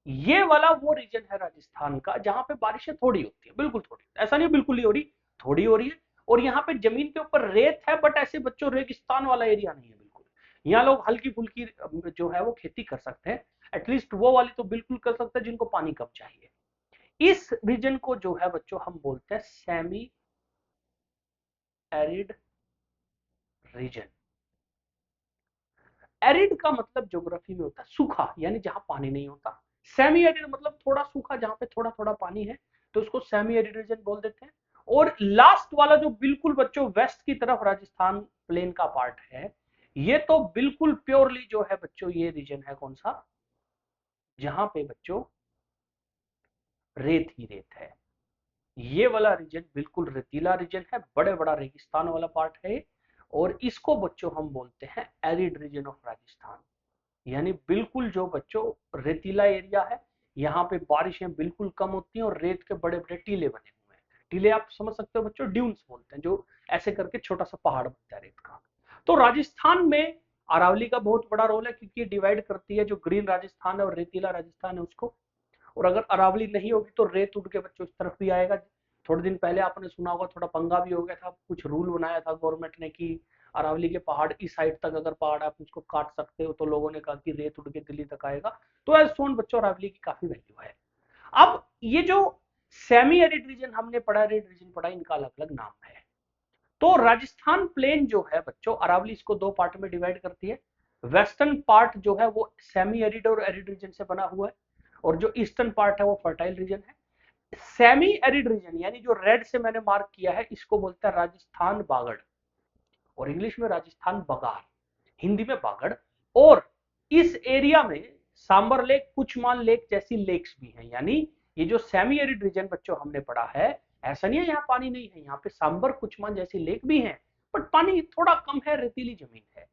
ये वाला वो रीजन है राजस्थान का जहां पे बारिशें थोड़ी होती है, बिल्कुल थोड़ी, ऐसा नहीं बिल्कुल ही हो रही, थोड़ी हो रही है। और यहाँ पे जमीन के ऊपर रेत है, बट ऐसे बच्चों रेगिस्तान वाला एरिया नहीं है बिल्कुल। यहाँ लोग हल्की फुल्की जो है वो खेती कर सकते हैं, एटलीस्ट वो वाली तो बिल्कुल कर सकते हैं जिनको पानी कम चाहिए। इस रीजन को जो है बच्चों हम बोलते हैं सेमी एरिड रीजन। एरिड का मतलब ज्योग्राफी में होता है सूखा, यानी जहां पानी नहीं होता। सेमी एरिड मतलब थोड़ा सूखा, जहां पे थोड़ा थोड़ा पानी है, तो उसको सेमी एरिड रीजन बोल देते हैं। और लास्ट वाला जो बिल्कुल बच्चों वेस्ट की तरफ राजस्थान प्लेन का पार्ट है, ये तो बिल्कुल प्योरली जो है बच्चों ये रीजन है कौन सा, जहां पे बच्चों रेत ही रेत है। ये वाला रीजन बिल्कुल रेतीला रीजन है, बड़े बड़ा रेगिस्तान वाला पार्ट है, और इसको बच्चों हम बोलते हैं एरिड रीजन ऑफ राजस्थान। यानी बिल्कुल जो बच्चों रेतीला एरिया है, यहाँ पे बारिशें बिल्कुल कम होती हैं और रेत के बड़े बड़े टीले बने हुए हैं। टीले आप समझ सकते हो बच्चों, ड्यून्स बोलते हैं, जो ऐसे करके छोटा सा पहाड़ बनता है रेत का। तो राजस्थान में अरावली का बहुत बड़ा रोल है, क्योंकि ये डिवाइड करती है जो ग्रीन राजस्थान है और रेतीला राजस्थान है उसको। और अगर अरावली नहीं होगी तो रेत उड़ के बच्चों इस तरफ भी आएगा। थोड़े दिन पहले आपने सुना होगा, थोड़ा पंगा भी हो गया था, कुछ रूल बनाया था गवर्नमेंट ने कि अरावली के पहाड़ इस साइड तक अगर पहाड़ आप उसको काट सकते हो, तो लोगों ने कहा कि रेत उड़ के दिल्ली तक आएगा। तो एज सोन बच्चों अरावली की काफी वैल्यू है। अब ये जो सेमी एरिड रीजन हमने पढ़ा, एरिड रीजन पढ़ा, इनका अलग अलग नाम है। तो राजस्थान प्लेन जो है बच्चों, अरावली इसको दो पार्ट में डिवाइड करती है। वेस्टर्न पार्ट जो है वो सेमी एरिड और एरिड रीजन से बना हुआ है, और जो ईस्टर्न पार्ट है वो फर्टाइल रीजन है। सेमी एरिड रीजन यानी जो रेड से मैंने मार्क किया है, इसको बोलते हैं राजस्थान बागड़, और इंग्लिश में राजस्थान बगार, हिंदी में बागड़। और इस एरिया में सांबर लेक, कुचमान लेक जैसी लेक्स भी हैं। यानी ये जो सेमी एरिड रीजन बच्चों हमने पढ़ा है, ऐसा नहीं है यहाँ पानी नहीं है, यहाँ पे सांबर कुचमान जैसी लेक भी है, बट पानी थोड़ा कम है, रेतीली जमीन है।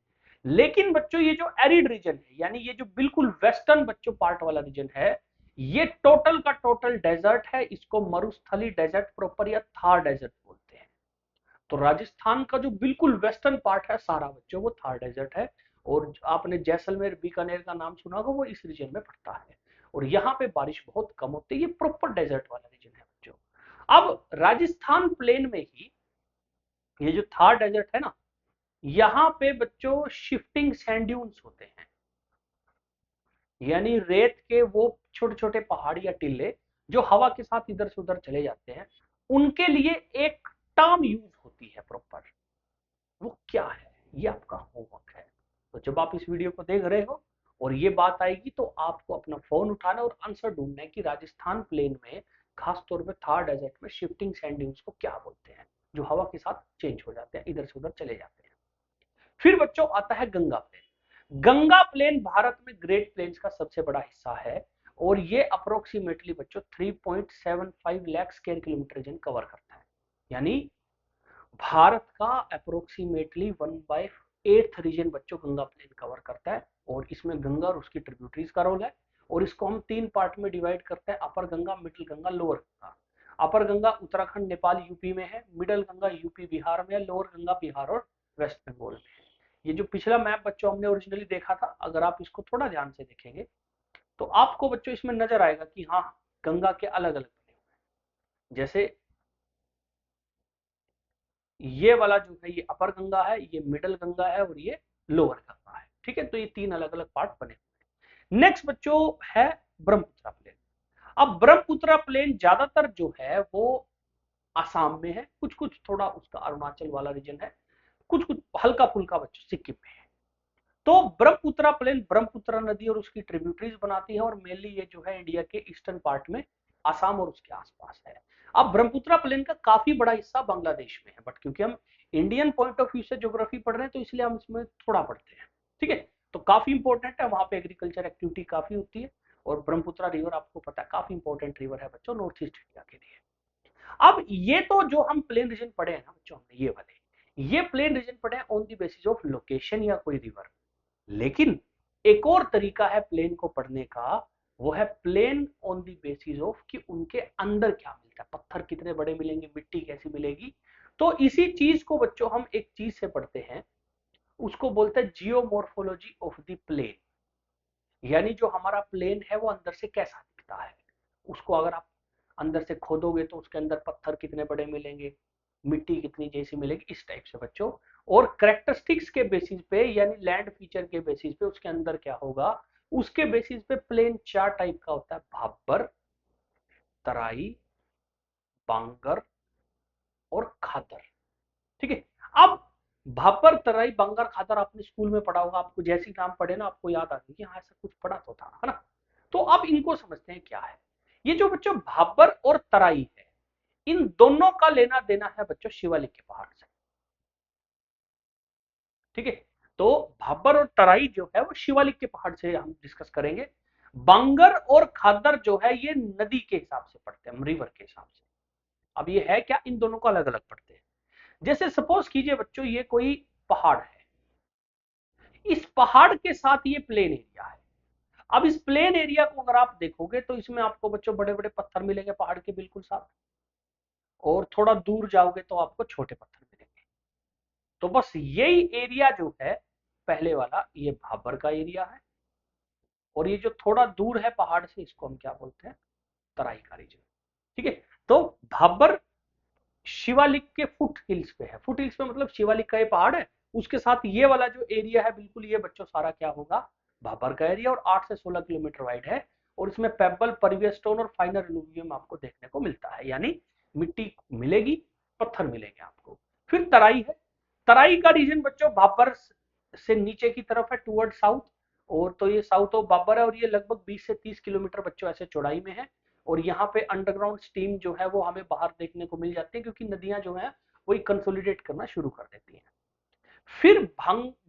लेकिन बच्चों ये जो एरिड रीजन है, यानी ये जो बिल्कुल वेस्टर्न बच्चों पार्ट वाला रीजन है, ये टोटल का टोटल डेजर्ट है। इसको मरुस्थली डेजर्ट प्रॉपर या थार डेजर्ट बोलते हैं। तो राजस्थान का जो बिल्कुल वेस्टर्न पार्ट है सारा बच्चों, वो थार डेजर्ट है। और आपने जैसलमेर बीकानेर का नाम सुना होगा, वो इस रीजन में पड़ता है, और यहाँ पे बारिश बहुत कम होती है। ये प्रॉपर डेजर्ट वाला रीजन है बच्चों। अब राजस्थान प्लेन में ही ये जो थार डेजर्ट है ना, यहाँ पे बच्चों शिफ्टिंग सैंड ड्यून्स होते हैं। यानी रेत के वो छोटे छोटे पहाड़ या टीले जो हवा के साथ इधर से उधर चले जाते हैं, उनके लिए एक टर्म यूज होती है प्रॉपर। वो क्या है, ये आपका होमवर्क है। तो जब आप इस वीडियो को देख रहे हो और ये बात आएगी, तो आपको अपना फोन उठाना और आंसर ढूंढना है कि राजस्थान प्लेन में, खास तौर पे थार डेजर्ट में, शिफ्टिंग सैंड ड्यून्स को क्या बोलते हैं, जो हवा के साथ चेंज हो जाते हैं, इधर से उधर चले जाते हैं। फिर बच्चों आता है गंगा प्लेन। गंगा प्लेन भारत में ग्रेट प्लेन्स का सबसे बड़ा हिस्सा है, और ये अप्रोक्सीमेटली बच्चों 3.75 lakh square kilometre region cover करता है। यानी भारत का अप्रोक्सीमेटली 1/8 रीजन बच्चों गंगा प्लेन कवर करता है, और इसमें गंगा और उसकी ट्रिब्यूटरीज का रोल है। और इसको हम 3 पार्ट में डिवाइड करते हैं, अपर गंगा, मिडिल गंगा, लोअर गंगा। अपर गंगा उत्तराखंड नेपाल यूपी में है, मिडिल गंगा यूपी बिहार में है, लोअर गंगा बिहार और वेस्ट बंगाल में है। ये जो पिछला मैप बच्चों हमने ओरिजिनली देखा था, अगर आप इसको थोड़ा ध्यान से देखेंगे तो आपको बच्चों इसमें नजर आएगा कि हाँ, गंगा के अलग अलग बने हुए हैं। जैसे ये वाला जो है ये अपर गंगा है, ये मिडल गंगा है, और ये लोअर गंगा है। ठीक है, तो ये 3 अलग अलग पार्ट बने हुए हैं। नेक्स्ट बच्चों है ब्रह्मपुत्र प्लेन। अब ब्रह्मपुत्र प्लेन ज्यादातर जो है वो आसाम में है, कुछ कुछ थोड़ा उसका अरुणाचल वाला रीजन है, कुछ कुछ हल्का फुल्का बच्चों सिक्किम में है। तो ब्रह्मपुत्र प्लेन ब्रह्मपुत्र नदी और उसकी ट्रिब्यूटरीज बनाती है, और मेनली ये जो है इंडिया के ईस्टर्न पार्ट में आसाम और उसके आसपास है। अब ब्रह्मपुत्र प्लेन का काफी बड़ा हिस्सा बांग्लादेश में है, बट क्योंकि हम इंडियन पॉइंट ऑफ व्यू से ज्योग्राफी पढ़ रहे हैं, तो इसलिए हम इसमें थोड़ा पढ़ते हैं। ठीक है, तो काफी इंपॉर्टेंट है, वहां पे एग्रीकल्चर एक्टिविटी काफी होती है। और ब्रह्मपुत्र रिवर आपको पता है काफी इंपॉर्टेंट रिवर है बच्चों नॉर्थ ईस्ट इंडिया के लिए। अब ये तो जो हम प्लेन रीजन पढ़े हैं ना बच्चों, हमने ये वाले, ये प्लेन रीजन पढ़े हैं on the basis of location या कोई रिवर। लेकिन एक और तरीका है प्लेन को पढ़ने का, वो है plain on the basis of कि उनके अंदर क्या मिलता है, पत्थर कितने बड़े मिलेंगे, मिट्टी कैसी मिलेगी। तो इसी चीज को बच्चों हम एक चीज से पढ़ते हैं, उसको बोलते हैं जियोमॉर्फोलॉजी ऑफ द प्लेन। यानी जो हमारा प्लेन है वो अंदर से कैसा दिखता है, उसको अगर आप अंदर से खोदोगे तो उसके अंदर पत्थर कितने बड़े मिलेंगे, मिट्टी कितनी जैसी मिलेगी, इस टाइप से बच्चों। और करेक्टरिस्टिक्स के बेसिस पे यानी लैंड फीचर के बेसिस पे उसके अंदर क्या होगा, उसके बेसिस पे प्लेन 4 टाइप का होता है, भाबर, तराई, बांगर और खादर। ठीक है। अब भापर, तराई, बांगर, खादर आपने स्कूल में पढ़ा होगा, आपको जैसी नाम पढ़े ना आपको याद आ गई कि हाँ ऐसा कुछ पढ़ा तो था, है ना। तो अब इनको समझते हैं क्या है। ये जो बच्चों भाबर और तराई है, इन दोनों का लेना देना है बच्चों शिवालिक के पहाड़ से। ठीक है। तो भाबर और तराई जो है वो शिवालिक के पहाड़ से हम डिस्कस करेंगे। बांगर और खादर जो है ये नदी के हिसाब से पढ़ते हैं, रिवर के हिसाब से। अब ये है क्या, इन दोनों को अलग अलग पढ़ते हैं। जैसे सपोज कीजिए बच्चों ये कोई पहाड़ है, इस पहाड़ के साथ ये प्लेन एरिया है। अब इस प्लेन एरिया को अगर आप देखोगे तो इसमें आपको बच्चों बड़े बड़े पत्थर मिलेंगे पहाड़ के बिल्कुल साथ, और थोड़ा दूर जाओगे तो आपको छोटे पत्थर मिलेंगे। तो बस यही एरिया जो है पहले वाला, ये भाबर का एरिया है, और ये जो थोड़ा दूर है पहाड़ से इसको हम क्या बोलते हैं, तराई का रीजन। ठीक है। तो भाबर शिवालिक के फुट हिल्स पे है, फुट हिल्स पे मतलब शिवालिक का ये पहाड़ है, उसके साथ ये वाला जो एरिया है बिल्कुल ये बच्चों सारा क्या होगा, भाबर का एरिया, और 8 से 16 किलोमीटर वाइड है। और इसमें पेबल, परवियर स्टोन और फाइनर एलुवियम आपको देखने को मिलता है, यानी मिट्टी मिलेगी, पत्थर मिलेंगे आपको। फिर तराई है, तराई का रीजन बच्चों भाबर से नीचे की तरफ है टूवर्ड साउथ, और तो ये साउथ ऑफ बाबर है, और ये लगभग 20 से 30 किलोमीटर बच्चों ऐसे चौड़ाई में है। और यहाँ पे अंडरग्राउंड स्टीम जो है वो हमें बाहर देखने को मिल जाती है, क्योंकि नदियां जो है वही कंसोलिडेट करना शुरू कर देती हैं। फिर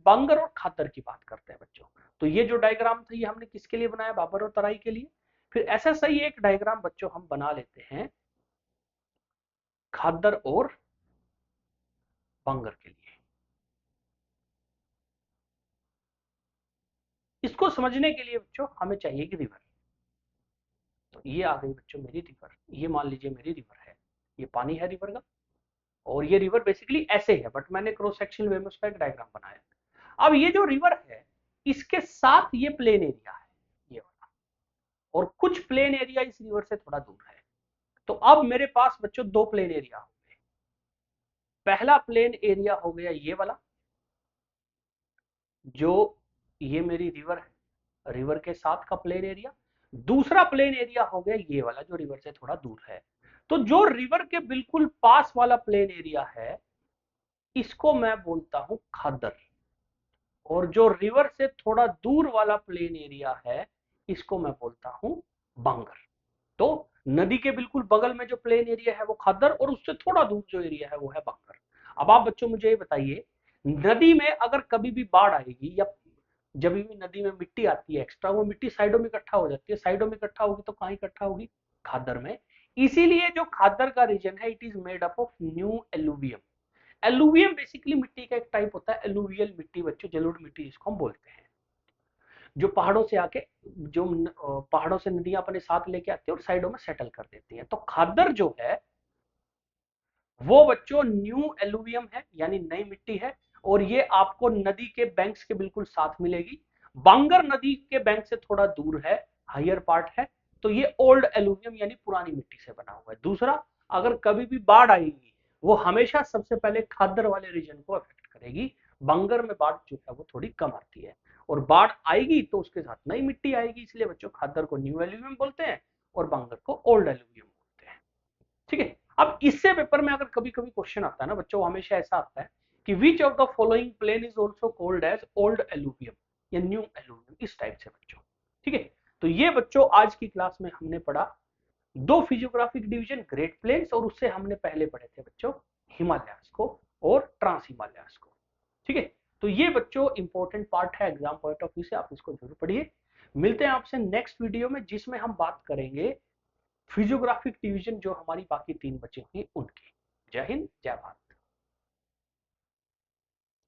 बांगर और खादर की बात करते हैं बच्चों। तो ये जो डायग्राम था ये हमने किसके लिए बनाया, बाबर और तराई के लिए। फिर ऐसा सही एक डायग्राम बच्चों हम बना लेते हैं खादर और बांगर के लिए। इसको समझने के लिए बच्चों हमें चाहिए कि रिवर। तो ये आ गई बच्चों मेरी रिवर, ये मान लीजिए मेरी रिवर है, ये पानी है रिवर का, और ये रिवर बेसिकली ऐसे है, बट मैंने क्रॉस सेक्शन वे में उसका एक डायग्राम बनाया। अब ये जो रिवर है इसके साथ ये प्लेन एरिया है ये वाला, और कुछ प्लेन एरिया इस रिवर से थोड़ा दूर है। तो अब मेरे पास बच्चों दो प्लेन एरिया हो गए। पहला प्लेन एरिया हो गया ये वाला, जो ये मेरी रिवर है, रिवर के साथ का प्लेन एरिया। दूसरा प्लेन एरिया हो गया ये वाला जो रिवर से थोड़ा दूर है। तो जो रिवर के बिल्कुल पास वाला प्लेन एरिया है इसको मैं बोलता हूं खादर, और जो रिवर से थोड़ा दूर वाला प्लेन एरिया है इसको मैं बोलता हूं बांगर। तो नदी के बिल्कुल बगल में जो प्लेन एरिया है वो खादर, और उससे थोड़ा दूर जो एरिया है वो है बांगर। अब आप बच्चों मुझे ये बताइए, नदी में अगर कभी भी बाढ़ आएगी या जब भी नदी में मिट्टी आती है एक्स्ट्रा, वो मिट्टी साइडों में इकट्ठा हो जाती है, साइडों में इकट्ठा होगी तो कहाँ इकट्ठा होगी, खादर में। इसीलिए जो खादर का रीजन है it is made up of new alluvium. Alluvium basically मिट्टी का एक टाइप होता है, एलुवियल मिट्टी बच्चों, जलोढ़ मिट्टी जिसको हम बोलते हैं, जो पहाड़ों से आके जो पहाड़ों से नदियां अपने साथ लेके आती है और साइडों में सेटल कर देती है। तो खादर जो है वो बच्चों न्यू एलुवियम है, यानी नई मिट्टी है, और ये आपको नदी के बैंक्स के बिल्कुल साथ मिलेगी। बांगर नदी के बैंक से थोड़ा दूर है, हायर पार्ट है, तो ये ओल्ड एलुवियम यानी पुरानी मिट्टी से बना हुआ है। दूसरा, अगर कभी भी बाढ़ आएगी वो हमेशा सबसे पहले खादर वाले रीजन को अफेक्ट करेगी। बांगर में बाढ़ जो है वो थोड़ी कम आती है, और बाढ़ आएगी तो उसके साथ नई मिट्टी आएगी, इसलिए बच्चों खादर को न्यू एलुवियम बोलते हैं और बांगर को ओल्ड एलुवियम बोलते हैं। ठीक है। अब इससे पेपर में अगर कभी कभी क्वेश्चन आता है ना बच्चों, हमेशा ऐसा आता है कि which of the following plain is also called as old alluvium या न्यू एलुवियम, इस टाइप से बच्चों। ठीक है। तो ये बच्चों आज की क्लास में हमने पढ़ा दो फिजियोग्राफिक डिवीजन, ग्रेट प्लेन्स, और उससे हमने पहले पढ़े थे बच्चों हिमालयास को और ट्रांस हिमालयास को। ठीक है। तो ये बच्चों इंपॉर्टेंट पार्ट है एग्जाम पॉइंट ऑफ व्यू से, आप इसको जरूर पढ़िए। मिलते हैं आपसे नेक्स्ट वीडियो में जिसमें हम बात करेंगे फिजियोग्राफिक डिवीजन जो हमारी बाकी तीन बचे हुए उनकी। जय हिंद, जय भारत।